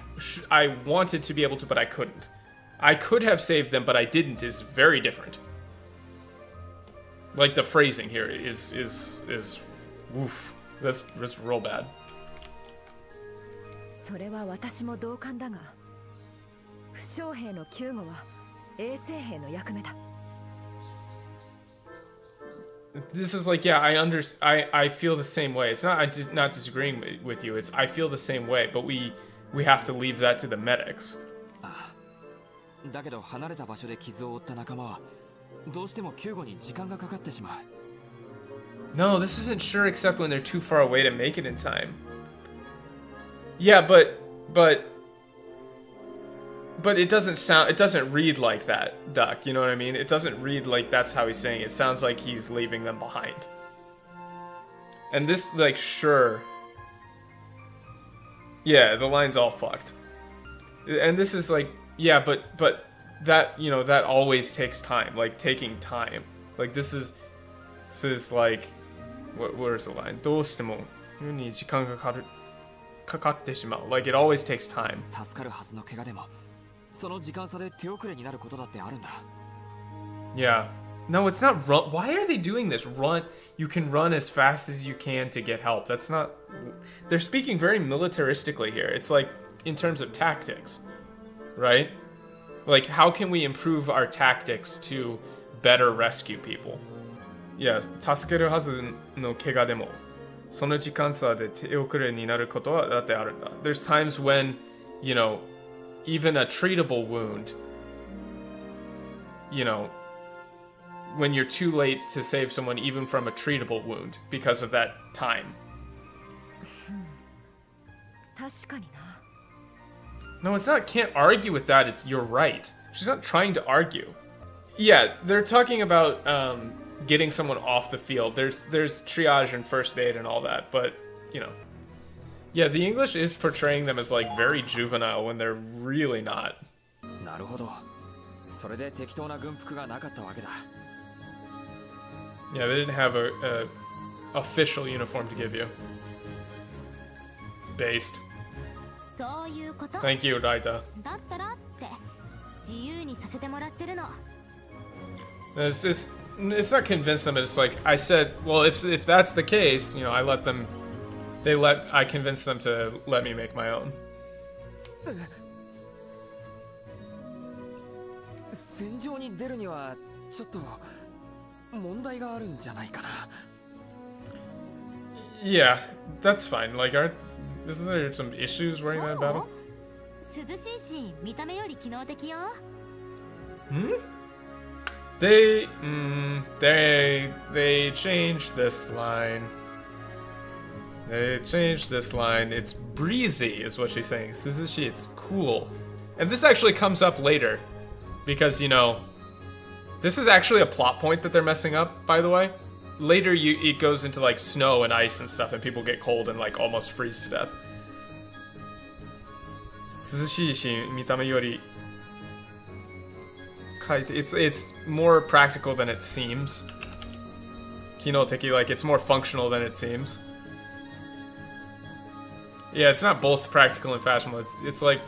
A: wanted to be able to, but I couldn't. I could have saved them, but I didn't is very different. Like, the phrasing here is woof. That's real bad.
E: それは私も同感だが、負傷兵の救護は衛生兵の役目だ。
A: This is like, yeah, I feel the same way. It's not not disagreeing with you. It's I feel the same way, but we have to leave that to the medics.
C: だけど離れた場所で傷を負った仲間はどうしても救護に時間がかかってしまう。
A: No, this isn't sure except when they're too far away to make it in time. Yeah, but it doesn't read like that, Duck, you know what I mean? It doesn't read like that's how he's saying it. It sounds like he's leaving them behind. And this, like, sure. Yeah, the line's all fucked. And this is like, yeah, but that, you know, that always takes time, like taking time. Like this is like, where's the line? どうしてもに時間がかかってしまう. Like it always takes time.
C: 助かるはずの怪我でもその時間差で手遅れになることだってあるんだ。
A: Yeah. No, it's not run. Why are they doing this? Run. You can run as fast as you can to get help. That's not. They're speaking very militaristically here. It's like in terms of tactics, right? Like, how can we improve our tactics to better rescue people? Yeah, 助けるはずの怪我でもその時間差で手遅れになることはだってあるんだ. There's times when, you know, even a treatable wound, you know, when you're too late to save someone even from a treatable wound because of that time.
E: 確かにな。
A: No, it's not, can't argue with that, it's you're right. She's not trying to argue. Yeah, they're talking about getting someone off the field. There's triage and first aid and all that, but, you know. Yeah, the English is portraying them as, like, very juvenile when they're really not.
C: なるほど。それで適当な軍服がなかったわけだ。
A: Yeah, they didn't have a official uniform to give you. Based.
F: そういうこと。
A: Thank you, Raita.
F: だったらって自由にさせてもらってるの。
A: It's just, it's not convince them. It's like I said. Well, if that's the case, you know, I convinced them to let me make my own.
C: 戦場に出るにはちょっと問題があるんじゃないかな。
A: Yeah, that's fine. Like, isn't there some issues running that battle?
F: 涼しいし見た目より機能的よ。
A: They changed this line. They changed this line. It's breezy, is what she's saying. Suzushi, it's cool. And this actually comes up later. Because, you know, this is actually a plot point that they're messing up, by the way. later it goes into like snow and ice and stuff, and people get cold and like almost freeze to death. 涼しいし見た目より it's more practical than it seems. 機能的 like it's more functional than it seems. Yeah, it's not both practical and fashionable. It's like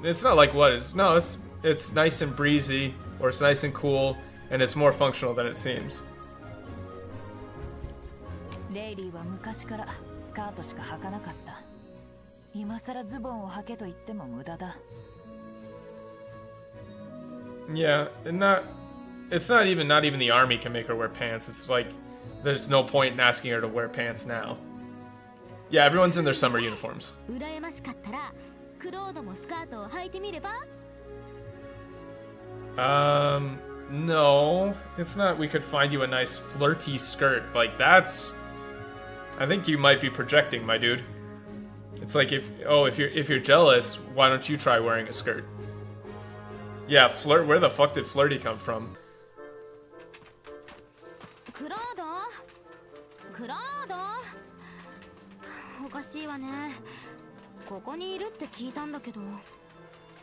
A: it's not like what is no, it's nice and breezy, or it's nice and cool, and it's more functional than it seems.
E: レイリーは昔からスカートしか履かなかった。今さらズボンを履けと言っても無駄だ。
A: Yeah, and it's not even the army can make her wear pants. It's like there's no point in asking her to wear pants now. Yeah, everyone's in their summer uniforms.
F: 羨ましかったらクロードもスカートを履いてみれば
A: No, it's not. We could find you a nice flirty skirt. Like that's, I think you might be projecting, my dude. It's like if you're jealous, why don't you try wearing a skirt? Yeah, flirt. Where the fuck did flirty come from?
F: クロードおかしいわね。ここにいるって聞いたんだけど。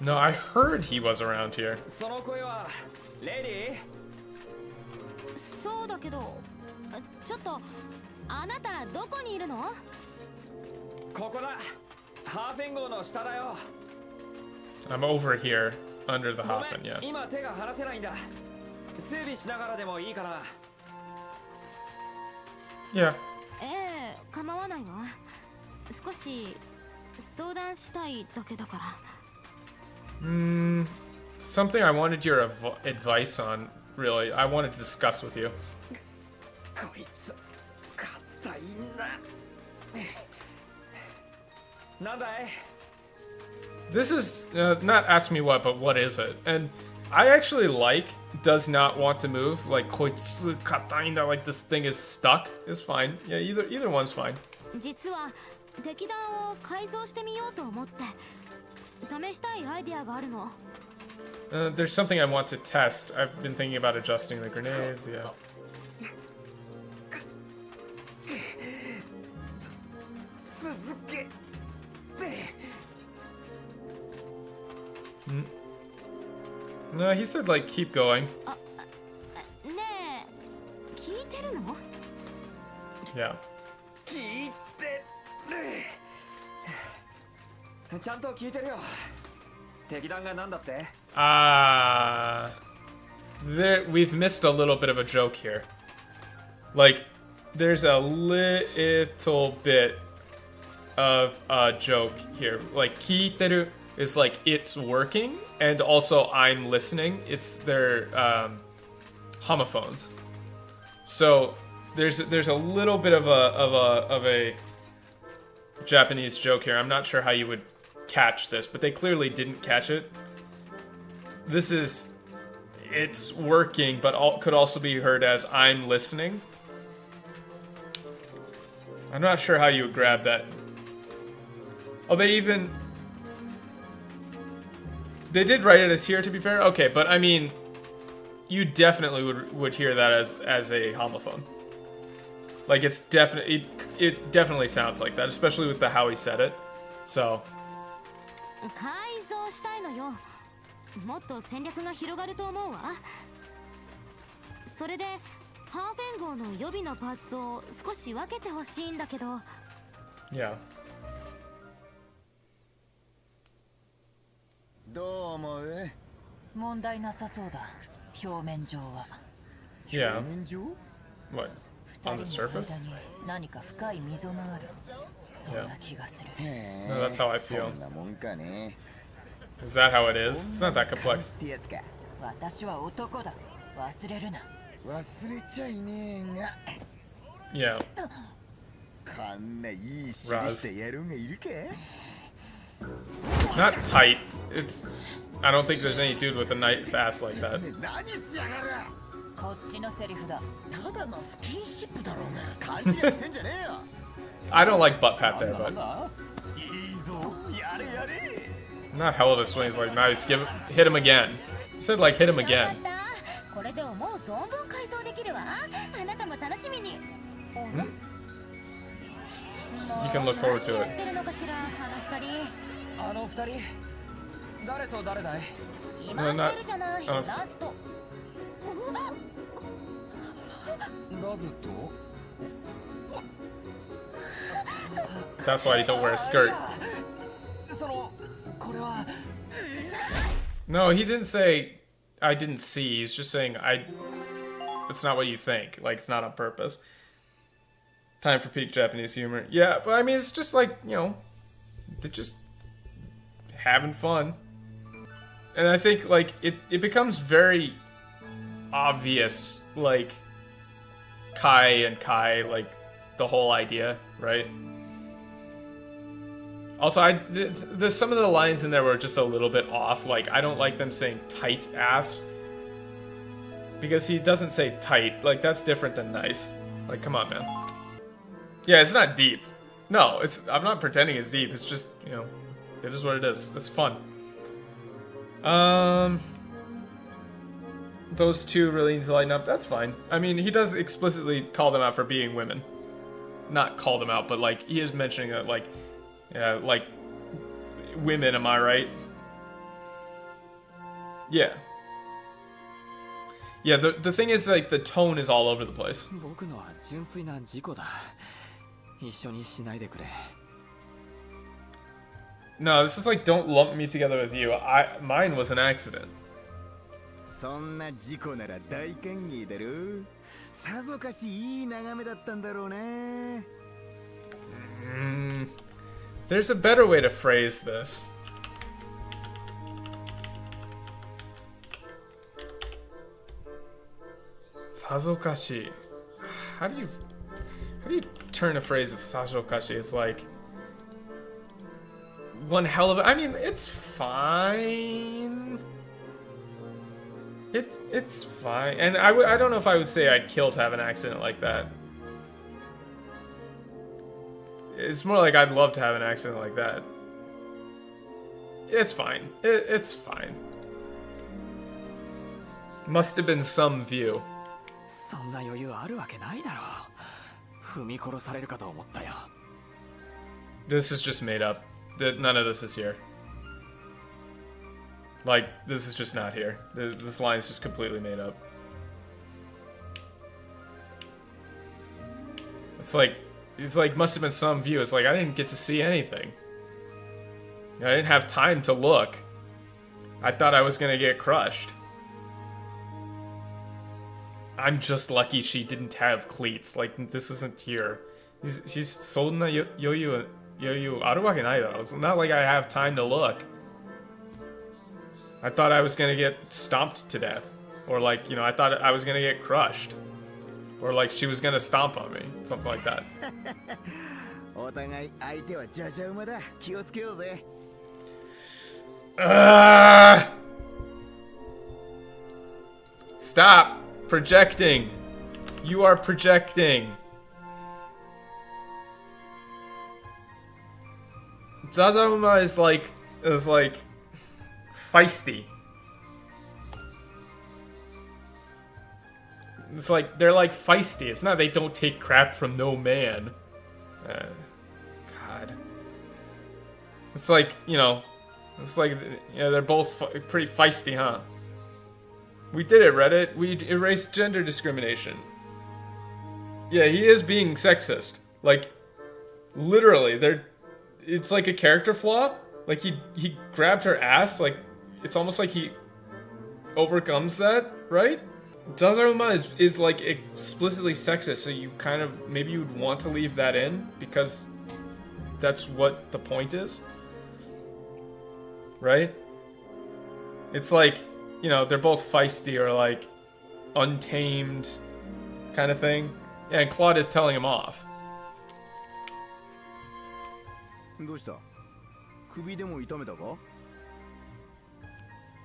A: No, I heard he was around here.
C: その声はレディ
F: そうだけど、ちょっとあなたどこにいるの？
C: ここだ。ハーフェン号の下だよ。
A: I'm over here under the
C: ごめ
A: Hoffman.
C: ん、
A: Yeah.
C: 今手が離せないんだ。整理しながらでもいいかな。
A: Yeah.
F: ええ、構わないわ。少し相談したいだけだから。
A: Something I wanted your advice on. Really, I wanted to discuss with you.
C: こいつ硬いな。なんだい？
A: This is not ask me what, but what is it? And I actually like does not want to move. Like koitsu katainda, like this thing is stuck is fine. Yeah, either one's fine.
F: 実は敵弾を改造してみようと思って試したいアイデアがあるの。
A: There's something I want to test. I've been thinking about adjusting the grenades. Yeah. No, he said like keep going.
F: ねえ、聞いてるの？
A: Yeah.
C: 聞いてる。ちゃんと聞いてるよ。敵弾がなんだって？
A: We've missed a little bit of a joke here. Like, there's a little bit of a joke here. Like, kiiteru is like it's working, and also I'm listening. It's their homophones. So there's a little bit of a Japanese joke here. I'm not sure how you would catch this, but they clearly didn't catch it. This is, it's working, but could also be heard as I'm listening. I'm not sure how you would grab that. Oh, they did write it as here, to be fair. Okay, but I mean, you definitely would hear that as a homophone. Like it definitely sounds like that, especially with how he said it. So.
F: 改造したいのよ。もっと戦略が広がると思うわ。それでハーフェン号の予備のパーツを少し分けてほしいんだけど。
A: Yeah.
B: どう思う？
E: 問題なさそうだ。表面上は。
A: Yeah.
B: 表面上？
A: What? On the surface?
E: 何か深い溝がある。そんな気がする。
A: No, that's how I feel.
B: そんなもんかね。
A: Is that how it is? It's not that complex.
B: ってやつか。
E: 私は男だ。忘れるな。
B: 忘れちゃいねえが。
A: Yeah.
B: こんないい尻してやるんがいるか？
A: Not tight. It's. I don't think there's any dude with a nice ass like that.
B: 何しやがる？
E: こっちのセリフだ。
B: ただのスキンシップだろうが。勘違いしてんじゃねえよ。
A: I don't like butt pat there, but
B: いいぞ、やれやれ。
A: not hell of a swing. It's like nice. Hit him again. said like hit him again.
F: これで思う存分改造できるわ。あなたも楽しみに。
A: You can look forward to it.
F: やってるのかしら、あの二人。
D: 誰と誰だい？
F: 決まってるじゃない。ラスト。
D: ラズと？
A: That's why you don't wear a skirt.
D: そのこれは。
A: No, he didn't say I didn't see. He's just saying it's not what you think. Like, it's not on purpose. Time for peak Japanese humor. Yeah, but I mean, it's just like, you know, they're just having fun. And I think, like, it becomes very obvious, like, Kai and Kai, like, the whole idea, right? Also, there's some of the lines in there were just a little bit off. Like, I don't like them saying tight ass. Because he doesn't say tight. Like, that's different than nice. Like, come on, man. Yeah, it's not deep. No, I'm not pretending it's deep. It's just, you know, it is what it is. It's fun. Those two really need to lighten up. That's fine. I mean, he does explicitly call them out for being women. Not call them out, but, like, he is mentioning that, like, yeah, like, women, am I right? Yeah. Yeah, the thing is, like, the tone is all over the place.
C: 僕のは純粋な事故だ。一緒にしないでくれ。
A: No, this is like, don't lump me together with you. Mine was an accident.
B: そんな事故なら大歓迎だろ。さぞかしいい眺めだったんだろうね。
A: There's a better way to phrase this. Sazokashi. How do you turn a phrase as sazokashi? It's like one hell of a, I mean, it's fine. It's fine. And I don't know if I would say I'd kill to have an accident like that. It's more like I'd love to have an accident like that. It's fine. It's fine. Must have been some view.
C: そんな余裕あるわけないだろう。踏み殺されるかと思ったよ。
A: This is just made up. None of this is here. Like, this is just not here. This line is just completely made up. It's like, must have been some view. It's like, I didn't get to see anything. I didn't have time to look. I thought I was gonna get crushed. I'm just lucky she didn't have cleats. Like, this isn't here. She's sold na yoyu aru wake nai daro. It's not like I have time to look. I thought I was gonna get stomped to death. Or like, you know, I thought I was gonna get crushed. Or like she was gonna stomp on me. Something like that.
B: お互い相手はジャジャ馬だ。気をつけようぜ。
A: Stop projecting. You are projecting. Zazaruma is like feisty. It's like they're like feisty. It's not they don't take crap from no man. God. It's like, you know, it's like, yeah, they're both pretty feisty, huh? We did it, Reddit. We erased gender discrimination. Yeah, he is being sexist. Like, literally, it's like a character flaw. Like, he grabbed her ass. Like, it's almost like he overcomes that, right? Zazaruma is like explicitly sexist, so you kind of, maybe you would want to leave that in because that's what the point is, right? It's like, you know, they're both feisty or like untamed kind of thing. Yeah, and Claude is telling him off.
B: どうした？首でも痛めたか？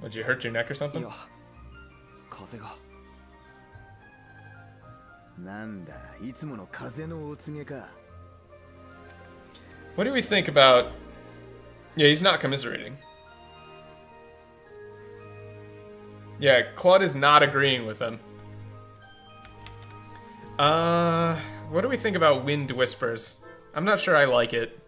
A: Would you hurt your neck or something?
C: いや、風が。
B: なんだ、いつもの風のお告げか。
A: What do we think about... Yeah, he's not commiserating. Yeah, Claude is not agreeing with him. What do we think about Wind Whispers? I'm not sure I like it.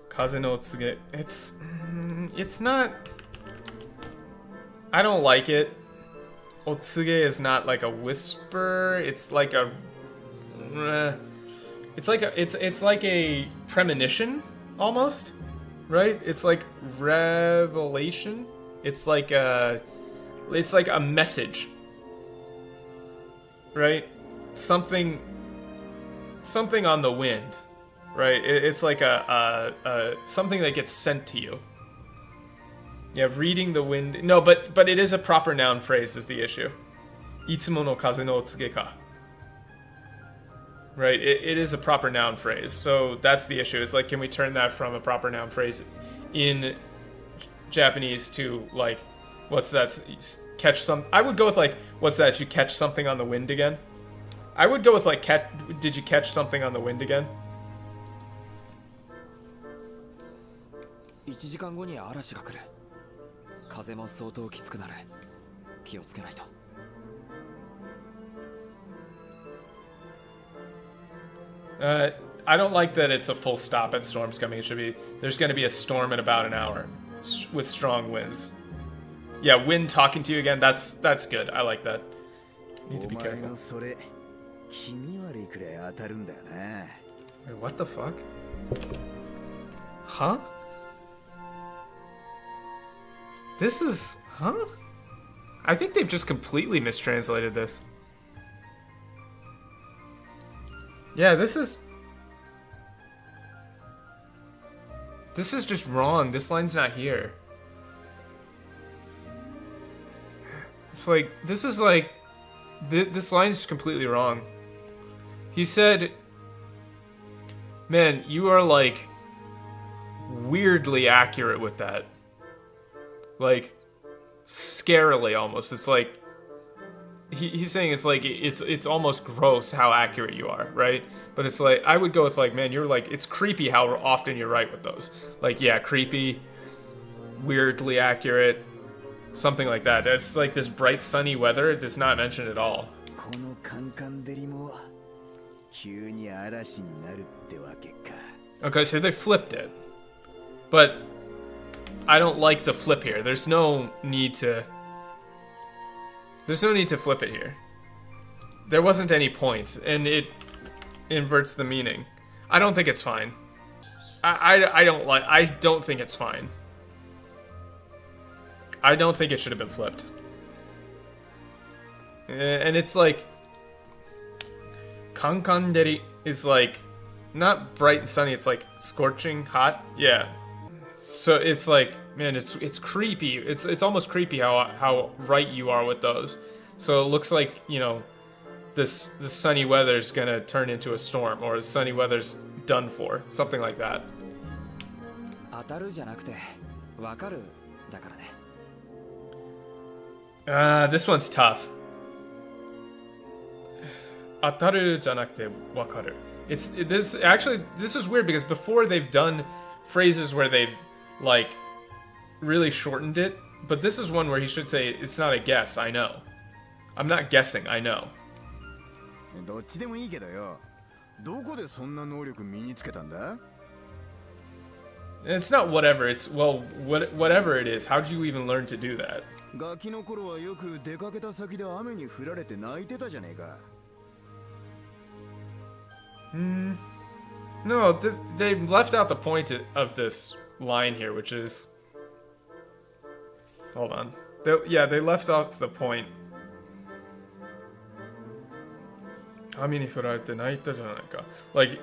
A: Kaze no Tsuge. It's not... I don't like it. Otsuge is not like a whisper. It's like a... It's like a premonition, almost. Right? It's like revelation. It's like a message. Right? Something on the wind. Right? It's like a something that gets sent to you. Yeah, reading the wind. No, but it is a proper noun phrase is the issue. Itsumo no kaze no otsuge ka. Right? It is a proper noun phrase. So that's the issue. It's like, can we turn that from a proper noun phrase in Japanese to like, what's that? Catch some. I would go with like, what's that? You catch something on the wind again? I would go with like, did you catch something on the wind again?
C: 1時間後に嵐が来る。風も相当きつくなる。気をつけないと。
A: I don't like that it's a full stop at storms coming. It should be, there's going to be a storm in about an hour with strong winds. Yeah, wind talking to you again, that's good. I like that. Need to be careful. Wait, what the fuck? Huh? This is... Huh? I think they've just completely mistranslated this. Yeah, this is just wrong. This line's not here. It's like, this is like... This line's completely wrong. He said... Man, you are like... weirdly accurate with that. Like, scarily almost. It's like... He's saying it's like, it's almost gross how accurate you are, right? But it's like, I would go with like, man, you're like, it's creepy how often you're right with those. Like, yeah, creepy, weirdly accurate, something like that. It's like this bright sunny weather that's not mentioned at all. Okay, so they flipped it. But I don't like the flip here. There's no need to flip it here. There wasn't any point, and it inverts the meaning. I don't think it's fine. I don't think it's fine. I don't think it should have been flipped. And it's like... Kankanderi is like... Not bright and sunny, it's like scorching hot. Yeah. So it's like, man, it's creepy. It's almost creepy how right you are with those. So it looks like, you know, this sunny weather's gonna turn into a storm, or the sunny weather's done for, something like that. This one's tough. Ataru janakute wakaru. This is weird because before they've done phrases where they've like really shortened it, but this is one where he should say it's not a guess, I know. I'm not guessing, I know. It's not whatever, it's, well, whatever it is, how did you even learn to do that? No, they left out the point of this line here, which is... Hold on. They left off the point. Like,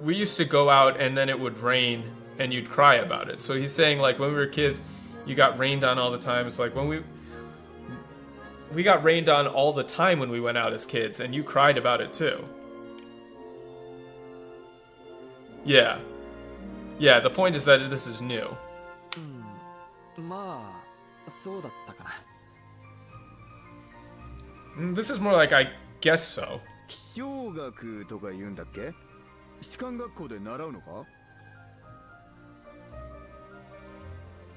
A: we used to go out and then it would rain and you'd cry about it. So he's saying, like, when we were kids, you got rained on all the time. It's like, when we got rained on all the time when we went out as kids, and you cried about it too. Yeah. Yeah, the point is that this is new. This is more like, I guess so.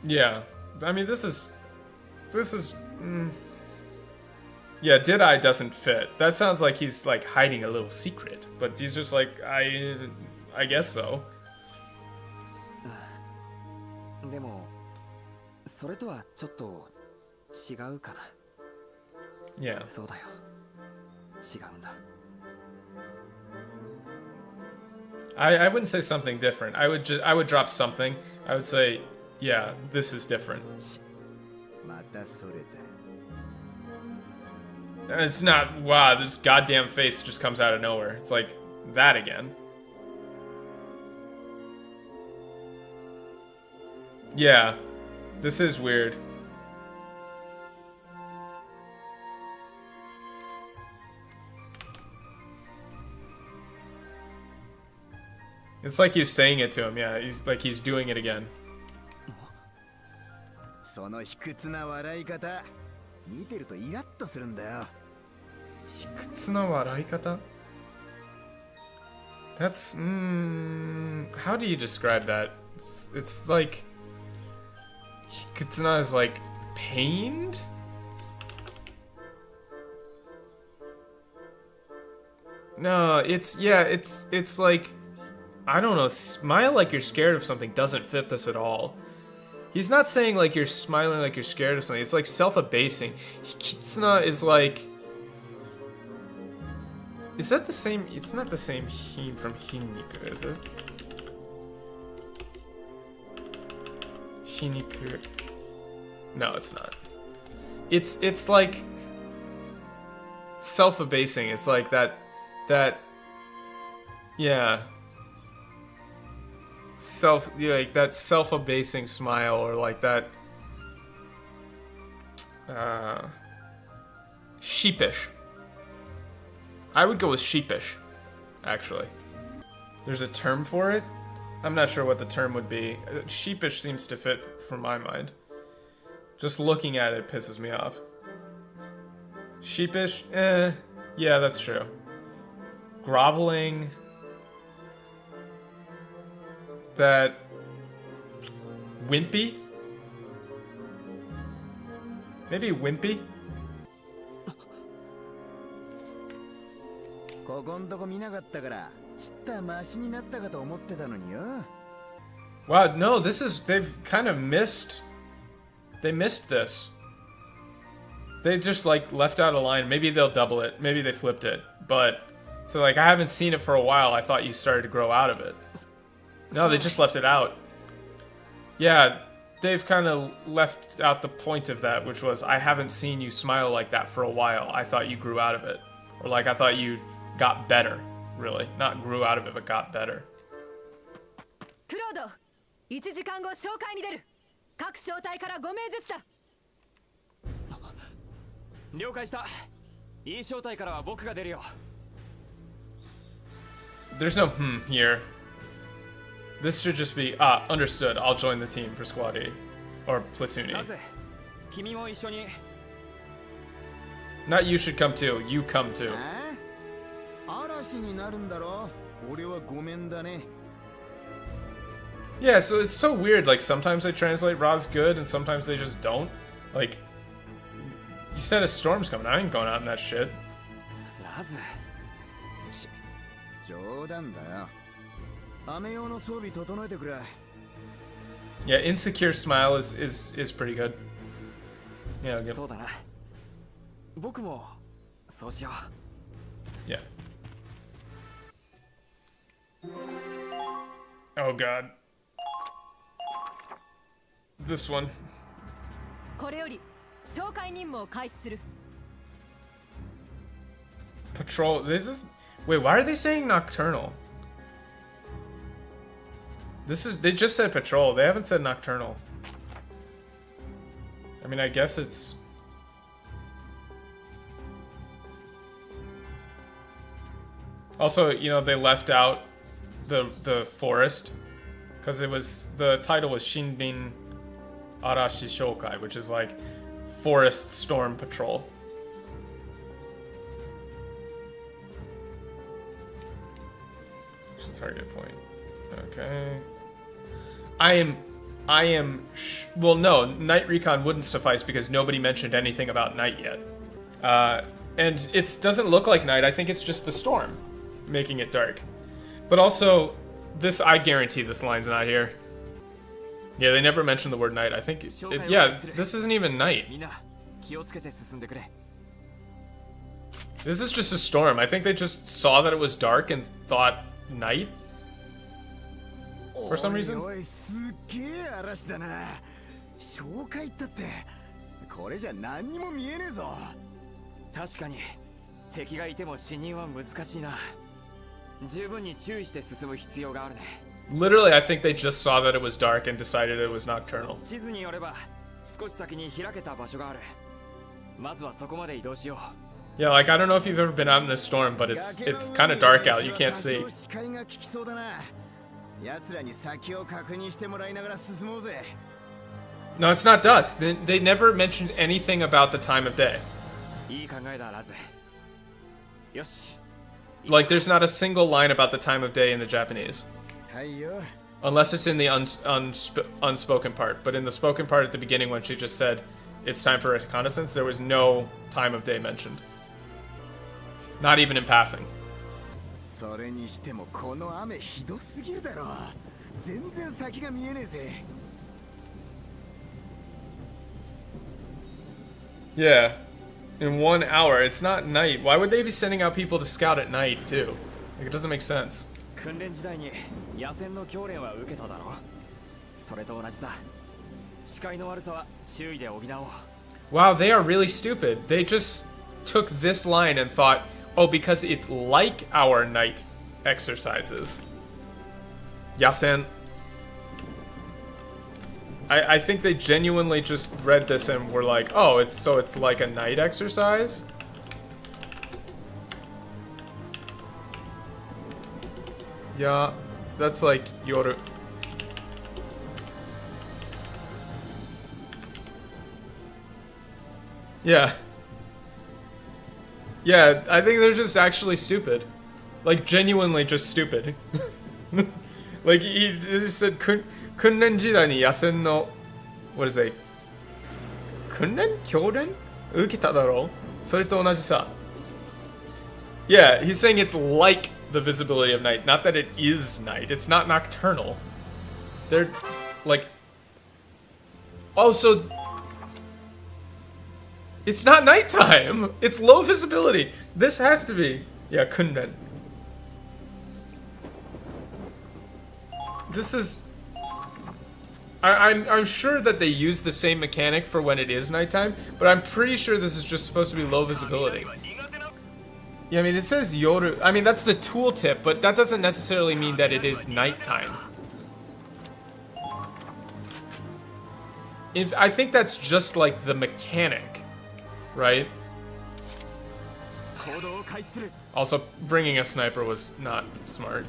A: Yeah. I mean, this is, yeah, did I doesn't fit. That sounds like he's like hiding a little secret, but he's just like, I guess so.
G: でもそれとはちょっと違うかな。
A: Yeah.
G: そうだよ。違うんだ。
A: I wouldn't say something different. I would drop something. I would say, yeah, this is different.
B: またそれだ。
A: It's not, wow, this goddamn face just comes out of nowhere. It's like that again. Yeah, this is weird. It's like he's saying it to him, yeah. He's like he's doing it again.
B: その卑屈な笑い方、見てるとイラッとするんだよ。
A: 卑屈な笑い方? That's how do you describe that? It's like 卑屈な is like pained? No, it's like, I don't know, smile like you're scared of something doesn't fit this at all. He's not saying like you're smiling like you're scared of something. It's like self-abasing. Kitsuna is like, is that the same? It's not the same hin from Hinniku, is it? Hinniku. No, it's not. It's like self-abasing. It's like that, yeah. Like that self-abasing smile, or like that sheepish. I would go with sheepish, actually. There's a term for it. I'm not sure what the term would be. Sheepish seems to fit from my mind. Just looking at it pisses me off. Sheepish? Yeah, that's true. Groveling. That wimpy? Maybe wimpy?
B: ここんとこ見なかったからちったマシになったかと思ってたのによ。
A: Wow, no, they've kind of missed. They missed this. They just like left out a line. Maybe they'll double it. Maybe they flipped it. But so like I haven't seen it for a while. I thought you started to grow out of it. No, they just left it out. Yeah, they've kind of left out the point of that, which was I haven't seen you smile like that for a while. I thought you grew out of it. Or like I thought you got better, really. Not grew out of it, but got better.
E: クロード、1時間後紹介に出る。各小隊から5名ずつだ。
G: 了解した。いい小隊からは僕が出るよ。
A: There's no here. This should just be, understood. I'll join the team for Squad E. Or Platoon E.
G: なぜ君も一緒に。
A: Not you should come too. You come too.
B: 嵐になるんだろ。俺はごめんだね。
A: Yeah, so it's so weird. Like, sometimes they translate Ra's good, and sometimes they just don't. Like, you said a storm's coming. I ain't going out in that shit.
G: ラズ。
B: 冗談だよ。雨用の装備整えてくれ。
A: Yeah, insecure smile is pretty good. Yeah, I'll give.
G: そうだな。僕もそうしよう。
A: Yeah. Oh god. This one.
E: これより紹介任務を開始する。
A: Patrol. This is. Wait, why are they saying nocturnal? They just said patrol. They haven't said nocturnal. I mean, I guess it's. Also, you know, they left out the forest because the title was Shinbin Arashi Shokai, which is like Forest Storm Patrol. Target point. Okay. I am I am... well, no, night recon wouldn't suffice because nobody mentioned anything about night yet. And it doesn't look like night. I think it's just the storm making it dark. But also, this, I guarantee this line's not here. Yeah, they never mentioned the word night. I think, yeah, this isn't even night. This is just a storm. I think they just saw that it was dark and thought night. For some reason.
G: 確かに敵がいても死人は難しいな。十分に注意して進む必要があるね。
A: Literally, I think they just saw that it was dark and decided it was nocturnal.
G: 地図によれば少し先に開けた場所がある。まずはそこまで移動しよう。
A: Yeah, like I don't know if you've ever been out in a storm, but it's kind of dark out. You can't see. No, it's not dusk. They never mentioned anything about the time of day.
G: いい考えだ、ラズ。よし。
A: Like, there's not a single line about the time of day in the Japanese. Unless it's in the unspoken part. But in the spoken part at the beginning when she just said, it's time for reconnaissance, there was no time of day mentioned. Not even in passing.
B: それにしてもこの雨ひどすぎるだろ。全然先が見えねえぜ。
A: Yeah. In 1 hour. It's not night. Why would they be sending out people to scout at night, too? Like, it doesn't make sense.
G: 訓練時代に野戦の教練は受けただろう。それと同じだ。視界の悪さは周囲で補おう。
A: Wow, they are really stupid. They just took this line and thought, oh, because it's like our night exercises. Yasen. I think they genuinely just read this and were like, oh, it's like a night exercise? Yeah, that's like yoru. Yeah. Yeah, I think they're just actually stupid. Like, genuinely just stupid. Like, he just said, Kunnen jidai ni yasen no... What is it? Kunnen? Kyoren? Uketa daro? Sore to onaji sa. Yeah, he's saying it's like the visibility of night, not that it is night. It's not nocturnal. They're, like... Oh, so... It's not nighttime! It's low visibility! This has to be... Yeah, kunnen. This is... I'm sure that they use the same mechanic for when it is nighttime, but I'm pretty sure this is just supposed to be low visibility. Yeah, I mean, it says yoru. I mean, that's the tooltip, but that doesn't necessarily mean that it is nighttime. I think that's just like the mechanic, right? Also, bringing a sniper was not smart.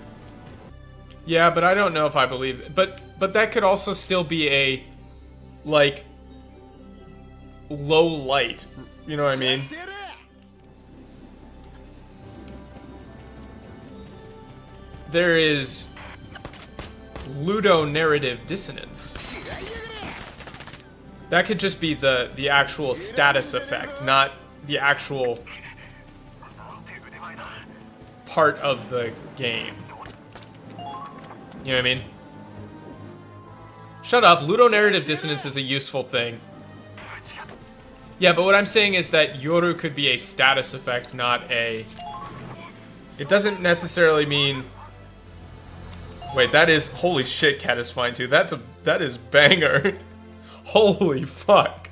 A: Yeah, but I don't know if I believe it. But that could also still be a, like, low light. You know what I mean? There is ludonarrative dissonance. That could just be the actual status effect, not the actual part of the game. You know what I mean? Shut up. Ludonarrative dissonance is a useful thing. Yeah, but what I'm saying is that yoru could be a status effect, not a... It doesn't necessarily mean... Wait, that is... Holy shit, Cat is fine too. That is banger. Holy fuck.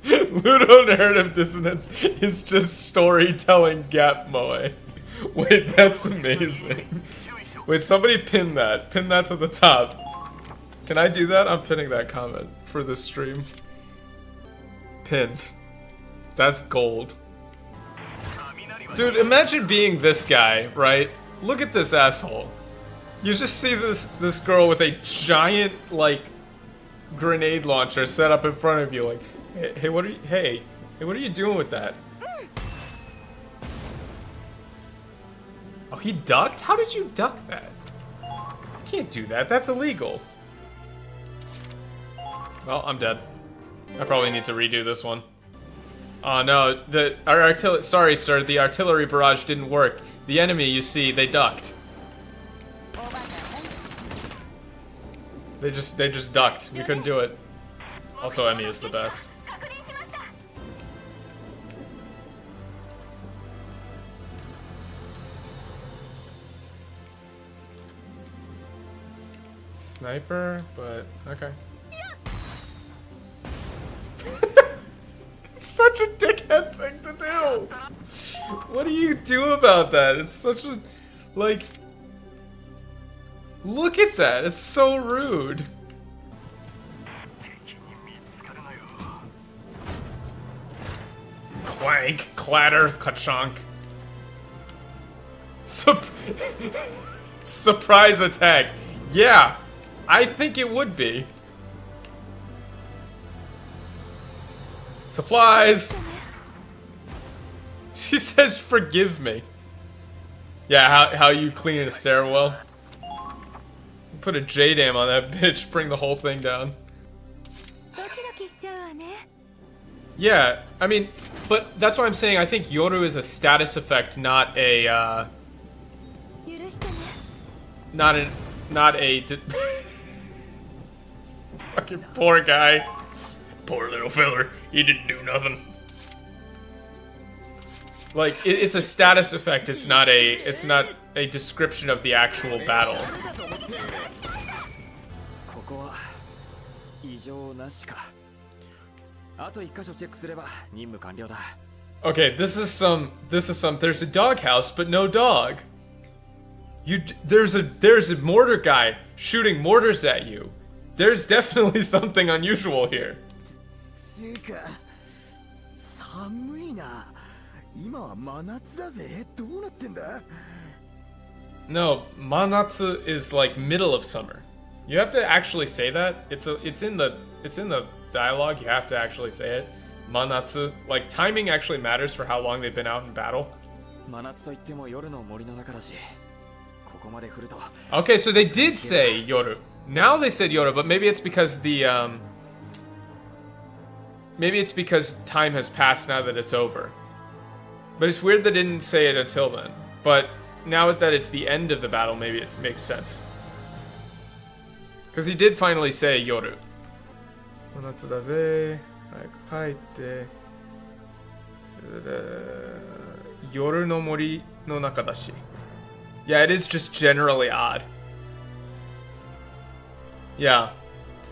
A: Ludonarrative dissonance is just storytelling gap moe. Wait, that's amazing. Wait, somebody pin that. Pin that to the top. Can I do that? I'm pinning that comment for this stream. Pinned. That's gold. Dude, imagine being this guy, right? Look at this asshole. You just see this girl with a giant, like, grenade launcher set up in front of you, like, hey, what are you doing with that? Oh, he ducked? How did you duck that? Can't do that. That's illegal. Well, I'm dead. I probably need to redo this one. Oh no, our artillery. Sorry, sir. The artillery barrage didn't work. The enemy, you see, they ducked. They just ducked. We couldn't do it. Also, Emmy is the best. Sniper, but okay. It's such a dickhead thing to do. What do you do about that? It's such a, like, look at that. It's so rude. Clank, clatter, ka-chunk. Surprise attack. Yeah, I think it would be. Supplies. She says, "Forgive me." Yeah, how you clean a stairwell? Put a J-dam on that bitch. Bring the whole thing down. Yeah, I mean, but that's why I'm saying I think Yoru is a status effect, not a fucking poor guy. Poor little feller. He didn't do nothing. Like, it's a status effect. It's not a description of the actual battle. Okay, this is some. There's a doghouse, but no dog. There's a mortar guy shooting mortars at you. There's definitely something unusual here. No, manatsu is like middle of summer. You have to actually say that. It's in the dialogue. You have to actually say it. Manatsu. Like, timing actually matters for how long they've been out in battle. Okay, so they did say yoru. Now they said yoru, but maybe it's because maybe it's because time has passed now that it's over. But it's weird they didn't say it until then. But now that it's the end of the battle, maybe it makes sense. Because he did finally say yoru. Yoru no mori no naka dashi. Yeah, it is just generally odd. Yeah.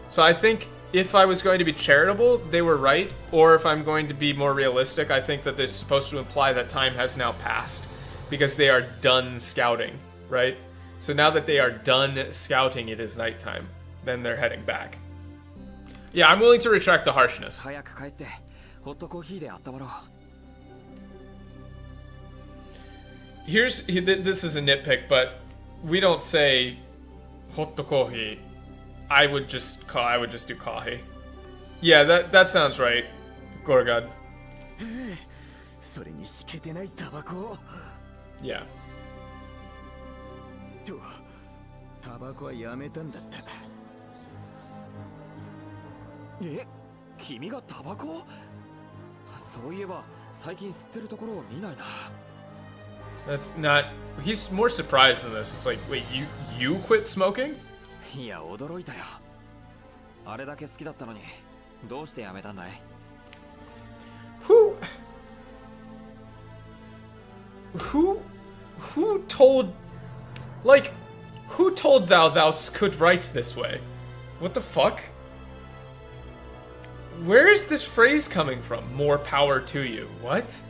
A: So I think if I was going to be charitable, they were right. Or if I'm going to be more realistic, I think that this is supposed to imply that time has now passed. Because they are done scouting, right? So now that they are done scouting, it is nighttime. Then they're heading back. Yeah, I'm willing to retract the harshness. This is a nitpick, but we don't say hotto kohi. I would just do kohi. Yeah, that sounds right. Gorgad. Yeah. That's not. He's more surprised than this. It's like, wait, you quit smoking? Who told, like, who told thou could write this way? What the fuck? Where is this phrase coming from? More power to you. What?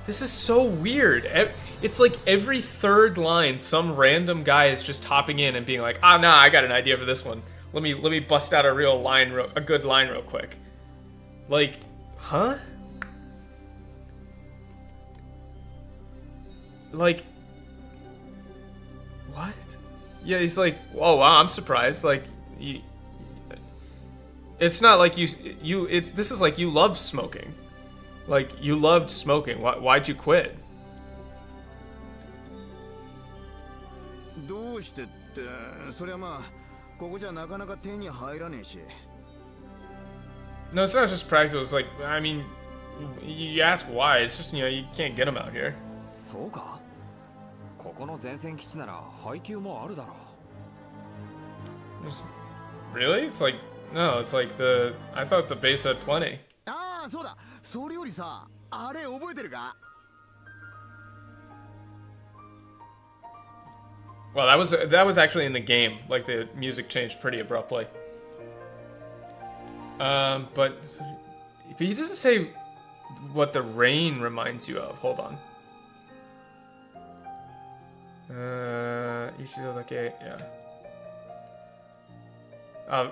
A: This is so weird. It's like every third line, some random guy is just hopping in and being like, "Ah, nah, I got an idea for this one. Let me bust out a good line real quick." Like, huh? Like, what? Yeah, he's like, "Oh wow, I'm surprised." Like, it's not like this is like you love smoking. Like, you loved smoking. Why'd you quit?
B: うしてって、そりゃまあここじゃなかなか手に入らねえし。
A: No, it's not just practical. It's like, I mean, you ask why. It's just, you know, you can't get them out here.
G: そうか、ここの前線基地なら配給もあるだろう。
A: Really? It's like, no, it's like I thought the base had plenty.
B: ああ、そうだ。それよりさ、あれ覚えてるか？
A: Well, that was actually in the game. Like the music changed pretty abruptly. But he doesn't say what the rain reminds you of. Hold on. Yeah.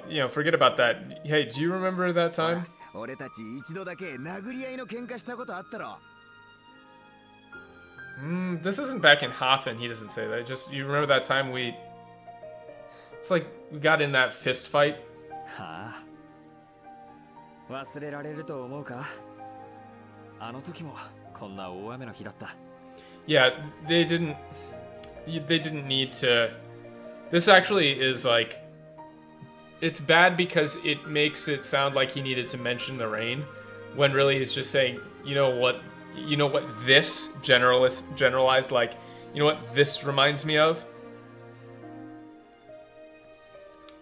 A: You know, forget about that. Hey, do you remember that time?
B: 俺たち一度だけ殴り合いの喧嘩したことあったろ。
A: This isn't back in Hafen. He doesn't say that. Just, you remember that time it's like we got in that fist fight.
G: はあ、忘れられると思うか。あの時もこんな大雨の日だった。
A: Yeah, they didn't need to. This actually is like, it's bad because it makes it sound like he needed to mention the rain, when really he's just saying, you know what this generalized, like, you know what this reminds me of?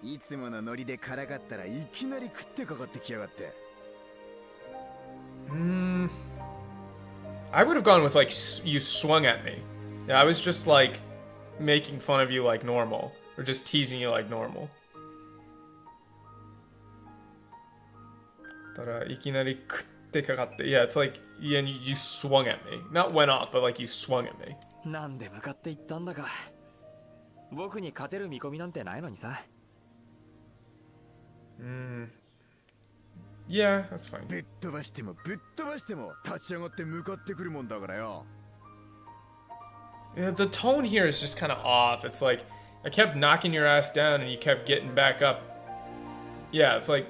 B: いつものノリでからかったらいきなり食ってかかってきやがって。
A: I would have gone with like you swung at me. Yeah, I was just like making fun of you like normal, or just teasing you like normal. Yeah, it's like you swung at me. Not went off, but like you swung at me.
G: なんで向かっていったんだか。僕に勝てる見込みなんてないのにさ。
A: Yeah, that's fine.
B: ぶっ飛ばしてもぶっ飛ばしても立ち上がって向かってくるもんだからよ。
A: Yeah, the tone here is just kind of off. It's like I kept knocking your ass down and you kept getting back up. Yeah, it's like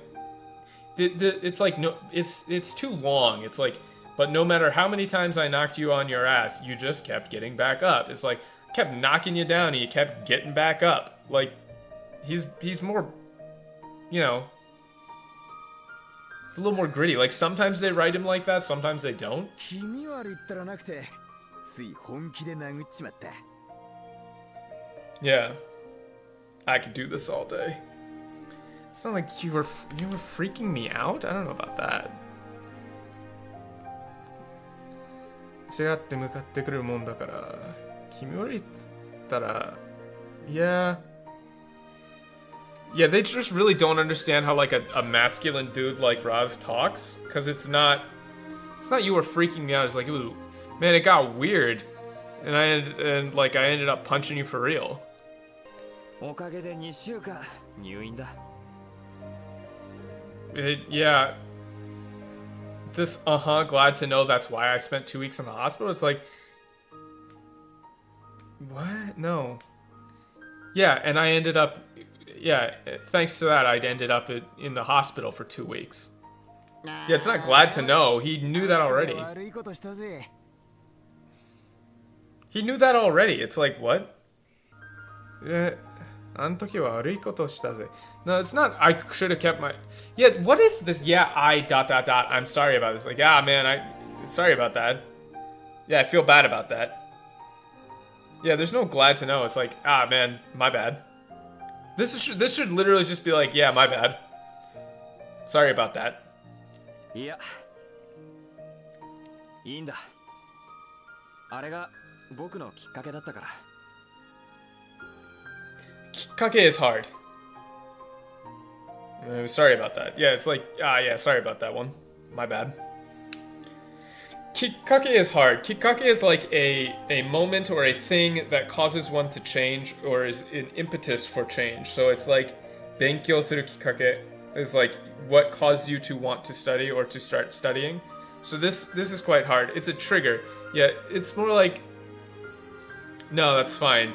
A: it's like no, it's too long. It's like, but no matter how many times I knocked you on your ass, you just kept getting back up. It's like I kept knocking you down and you kept getting back up. Like he's more, you know, it's a little more gritty. Like sometimes they write him like that, sometimes they don't.
B: 気味悪いったらなくて、つい本気で殴っちまった。
A: Yeah, I could do this all day. It's not like you were freaking me out. I don't know about that. せがって向かってくるもんだから、君悪いったら、yeah. Yeah, they just really don't understand how like a masculine dude like Raz talks, because it's not you were freaking me out. It's like, ooh, man, it got weird, and I ended up punching you for real.
G: おかげで2週間入院だ。
A: Yeah. This, glad to know that's why I spent 2 weeks in the hospital. It's like, what? No. Yeah, and I ended up, yeah, thanks to that, I ended up in the hospital for 2 weeks. Yeah, it's not glad to know. He knew that already.
B: 悪いことしたぜ。
A: He knew that already. It's like, what? Yeah. あの時は悪いことしたぜ. No, it's not. I should have kept my. Yeah, what is this? Yeah, I'm sorry about this. Like, yeah, man, sorry about that. Yeah, I feel bad about that. Yeah, there's no glad to know. It's like, man, my bad. This should literally just be like, yeah, my bad. Sorry about that.
G: いや、いいんだ。あれが僕のきっかけだったから。
A: Kikkake is hard. Sorry about that. Yeah, it's like, yeah, sorry about that one. My bad. Kikkake is hard. Kikkake is like a moment or a thing that causes one to change or is an impetus for change. So it's like, benkyou suru kikkake is like what caused you to want to study or to start studying. So this is quite hard. It's a trigger. Yeah, it's more like, no, that's fine.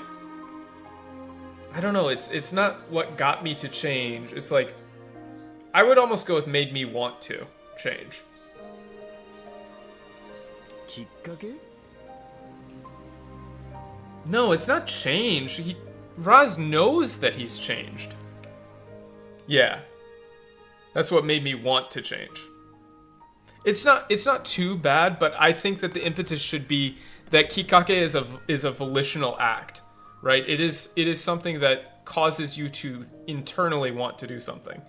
A: I don't know, it's not what got me to change. It's like, I would almost go with made me want to change.
B: きっかけ？
A: No, it's not change. Raz knows that he's changed. Yeah. That's what made me want to change. It's not too bad, but I think that the impetus should be that kikake is a volitional act, right? It is something that causes you to internally want to do something.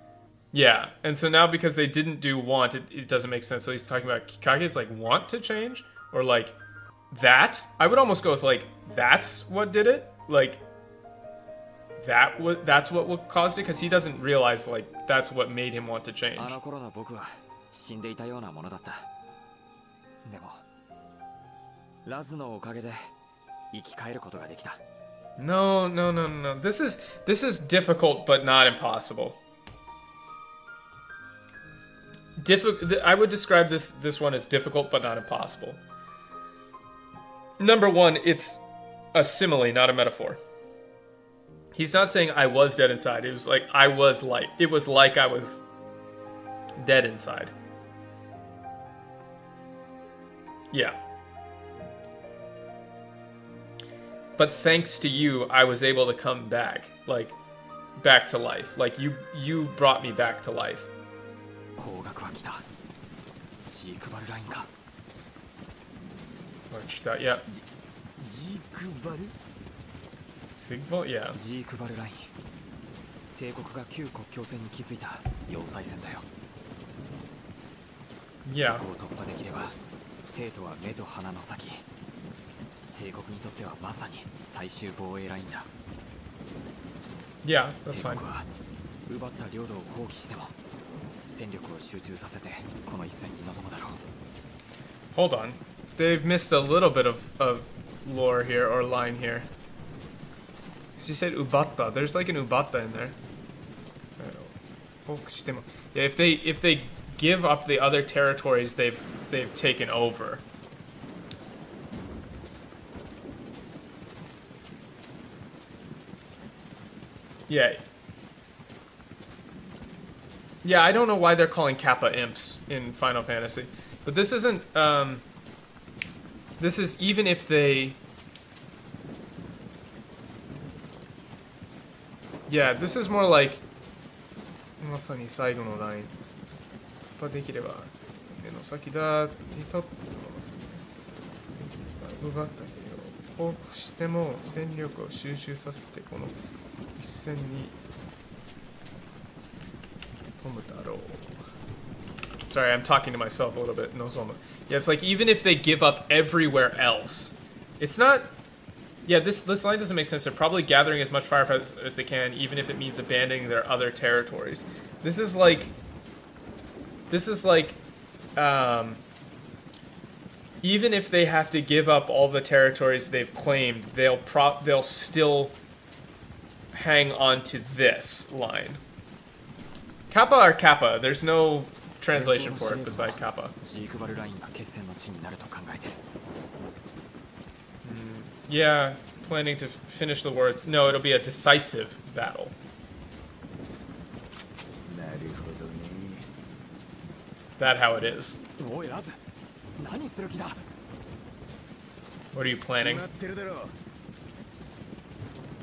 A: Yeah, and so now because they didn't do want, it doesn't make sense. So he's talking about kikage, it's like want to change? Or like that? I would almost go with like, that's what did it? Like, that's what caused it? Because he doesn't realize like, that's what made him want to change.
G: あの頃の僕は死んでいたようなものだった。でも、ラズのおかげで生き返ることができた。
A: No. This is difficult, but not impossible. I would describe this one as difficult, but not impossible. Number one, it's a simile, not a metaphor. He's not saying I was dead inside. It was like it was like I was dead inside. Yeah. But thanks to you, I was able to come back, like, back to life. Like, you brought me back to life. Yeah. Sigval? Yeah.
G: ジークバルライン。帝国が旧国境線に築いた要塞線だよ。
A: Yeah.
G: そこを突破できれば、帝都は目と鼻の先。帝国にとってはまさに最終防衛ラインだ。
A: Yeah, that's
G: 帝
A: fine.
G: 国は奪った領土を放棄しても戦力を集中させてこの一戦に臨むだろう。
A: Hold on. They've missed a little bit of lore here, or line here. She said Ubatta. There's like an Ubatta in there. Yeah, if they give up the other territories they've taken over. Yeah. Yeah, I don't know why they're calling Kappa imps in Final Fantasy. But this isn't, this is even if they... Yeah, this is more like... まさに最後のライン。突破できれば目の先だにとってますね。奪ったけど、報復しても戦力を収集させてこの一戦に飛むだろう。Sorry, I'm talking to myself a little bit. Nozomu. Yeah, it's like even if they give up everywhere else, it's not. Yeah, this line doesn't make sense. They're probably gathering as much firepower as they can, even if it means abandoning their other territories. This is like, even if they have to give up all the territories they've claimed, they'll still hang on to this line. Kappa or Kappa? There's no translation for it beside Kappa. Yeah, planning to finish the words. No, it'll be a decisive battle. That how it is. What are you planning?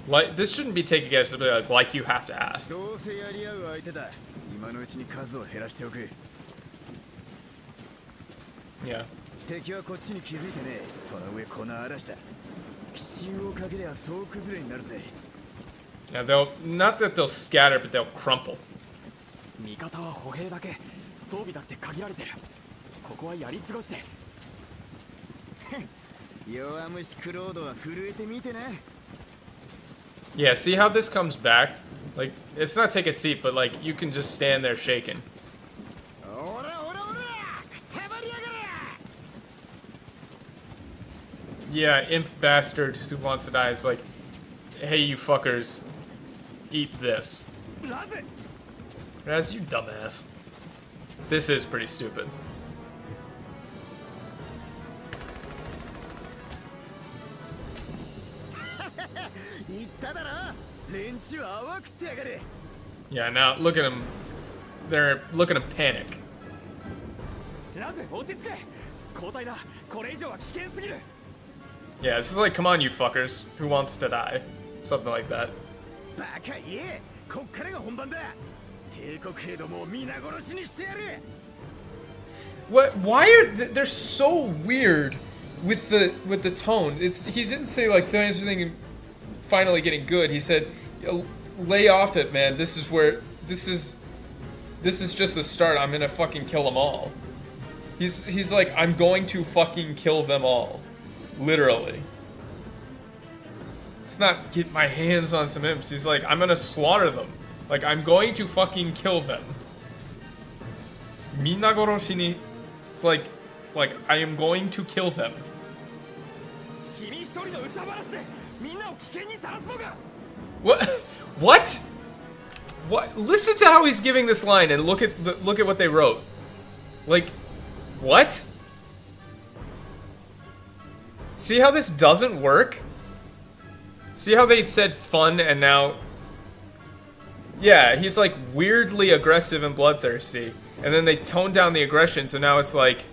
A: Like, this shouldn't be taken as like you have to ask. Yeah. Yeah, they'll not that they'll scatter, but they'll crumple. Yeah, see how this comes back? Like, it's not take a seat, but like you can just stand there shaking. Yeah, imp bastard who wants to die is like, hey, you fuckers, eat this. Raz, you dumbass. This is pretty stupid. Yeah, now look at them. They're looking to panic. Yeah, this is like, come on, you fuckers. Who wants to die? something like that.
B: バカ言え、こっからが本番だ。帝国兵どもを皆殺しにしてやる。
A: What? Why are they're so weird with the tone? He didn't say like things are finally getting good. He said, lay off it, man. This is just the start. I'm gonna fucking kill them all. He's like, I'm going to fucking kill them all, literally. It's not get my hands on some imps. He's like, I'm gonna slaughter them. Like, I'm going to fucking kill them. Minna goroshi ni. It's like I am going to kill them. What? What? What? Listen to how he's giving this line and look at what they wrote. Like, what? See how this doesn't work? See how they said fun and now... Yeah, he's like weirdly aggressive and bloodthirsty. And then they toned down the aggression, so now it's like...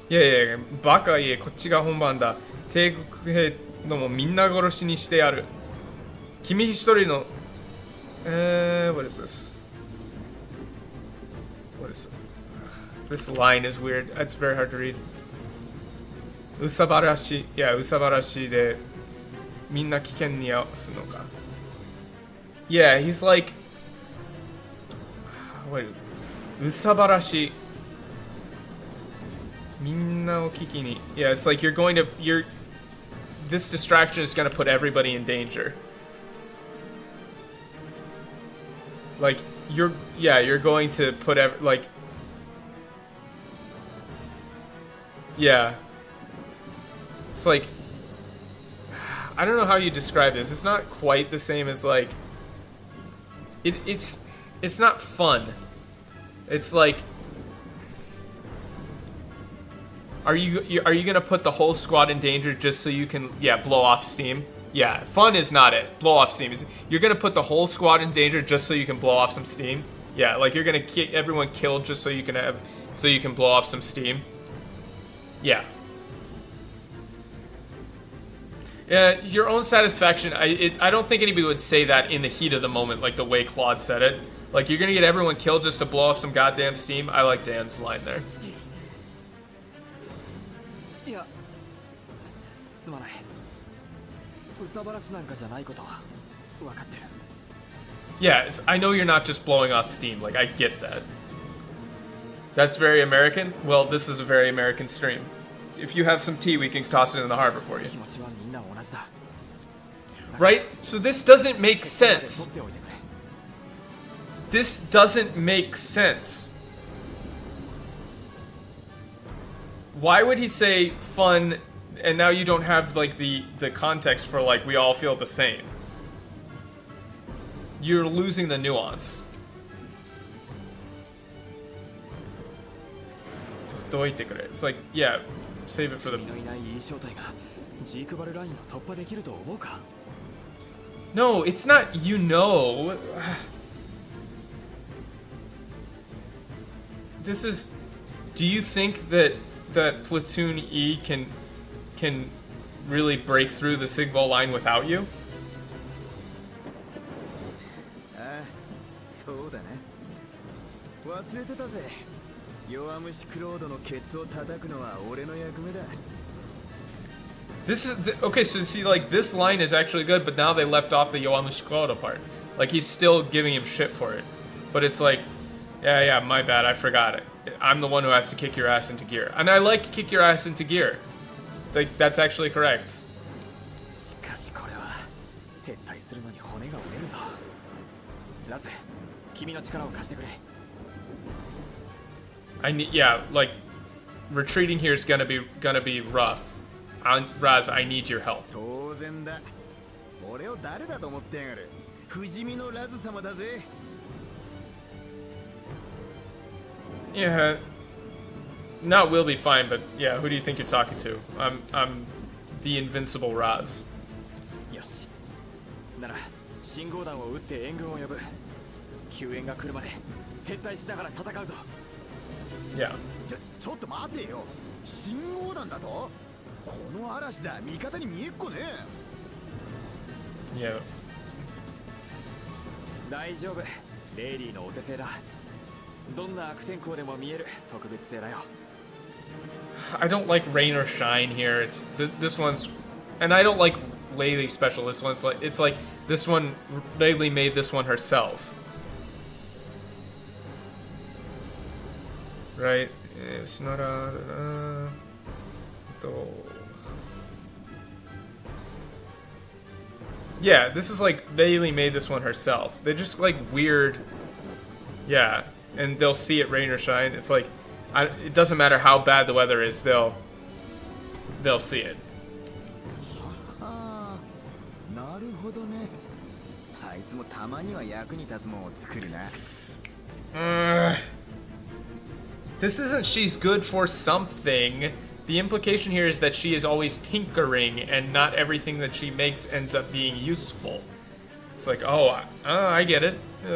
A: Yeah, baka ie, kochi ga honban da. Teikoku hei no mo minna goroshi ni shite yaru. Kimi hitori no... what is this? What is it? This line is weird. It's very hard to read. Usabarashi. Yeah, usabarashi de minna kiken ni aosu no ka. Yeah, he's like... Wait. Usabarashi. Minna o kiki ni. Yeah, it's like this distraction is gonna put everybody in danger. Like, you're going to put yeah. It's like, I don't know how you describe this. It's not quite the same as like, it's not fun. It's like, are you gonna put the whole squad in danger just so you can, blow off steam? Yeah, fun is not it. Blow off steam is, you're gonna put the whole squad in danger just so you can blow off some steam? Yeah, like you're gonna get everyone killed just so you can blow off some steam? Yeah. Yeah, your own satisfaction. I don't think anybody would say that in the heat of the moment, like the way Claude said it. Like, you're gonna get everyone killed just to blow off some goddamn steam. I like Dan's line there.
G: Yeah.
A: Yeah, I know you're not just blowing off steam. Like, I get that. That's very American? Well, this is a very American stream. If you have some tea, we can toss it in the harbor for you. Right? So this doesn't make sense. This doesn't make sense. Why would he say fun, and now you don't have like the context for like we all feel the same? You're losing the nuance. It's like, yeah, save it for the... No, it's not, you know. This is... Do you think that Platoon E can really break through the Sigval line without you?
B: そうだね。忘れてたぜ。弱虫クロードのケツを叩くのは俺の役目だ。
A: This is okay. So see, like this line is actually good, but now they left off the Yowamushi Kuroda part. Like he's still giving him shit for it, but it's like, yeah, my bad, I forgot it. I'm the one who has to kick your ass into gear, and I like kick your ass into gear. Like that's actually correct. I need, yeah, like retreating here is gonna be rough. Raz, I need your help. Yeah, not will be fine, but yeah, who do you think you're talking to? I'm the invincible Raz. Yeah.
B: ちょっと待てよ。信号弾だと？この嵐だ、味方に見えっこね。
A: Yeah.
G: 大丈夫。レイリーのお手製だ。どんな悪天候でも見える特別性だよ。
A: I don't like rain or shine here. It's this one's, and I don't like Laylee special. This one's like, it's like this one. Laylee made this one herself, right? It's not a. Yeah, this is like Laylee made this one herself. They're just like weird. Yeah, and they'll see it rain or shine. It's like. It doesn't matter how bad the weather is, they'll see it.
B: はあ、なるほどね。あいつもたまには役に立つもんを作るな。
A: This isn't she's good for something. The implication here is that she is always tinkering and not everything that she makes ends up being useful. It's like, oh, I get it.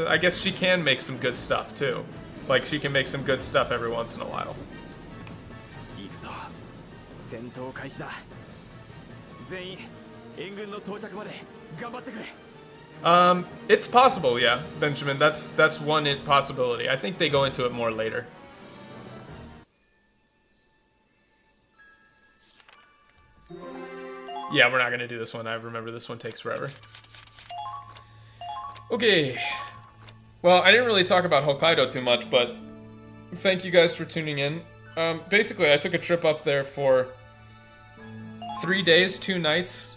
A: I guess she can make some good stuff too. Like, she can make some good stuff every once in a while.
G: 行くぞ。戦闘開始だ。全員、援軍の到着まで頑張ってくれ。
A: It's possible, yeah, Benjamin. That's one possibility. I think they go into it more later. Yeah, we're not gonna do this one. I remember this one takes forever. Okay. Well, I didn't really talk about Hokkaido too much, but thank you guys for tuning in. Basically, I took a trip up there for 3 days, 2 nights,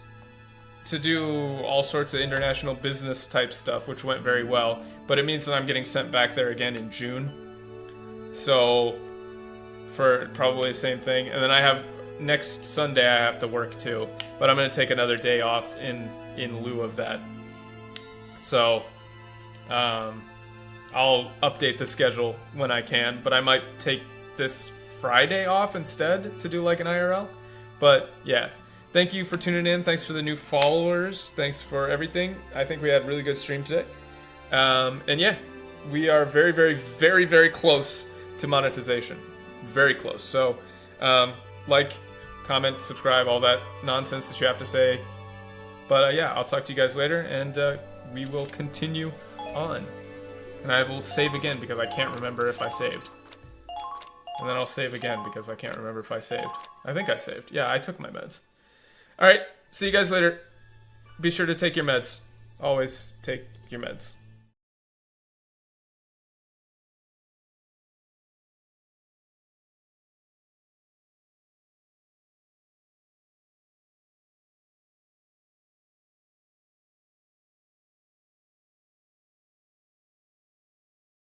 A: to do all sorts of international business type stuff, which went very well. But it means that I'm getting sent back there again in June. So, for probably the same thing. And then I have, next Sunday I have to work too. But I'm going to take another day off in lieu of that. So, I'll update the schedule when I can, but I might take this Friday off instead to do like an IRL. But yeah, thank you for tuning in. Thanks for the new followers. Thanks for everything. I think we had a really good stream today. And yeah, we are very, very, very, very close to monetization. Very close. So, like, comment, subscribe, all that nonsense that you have to say. But yeah, I'll talk to you guys later, and we will continue on. And I will save again because I can't remember if I saved. And then I'll save again because I can't remember if I saved. I think I saved. Yeah, I took my meds. Alright, see you guys later. Be sure to take your meds. Always take your meds.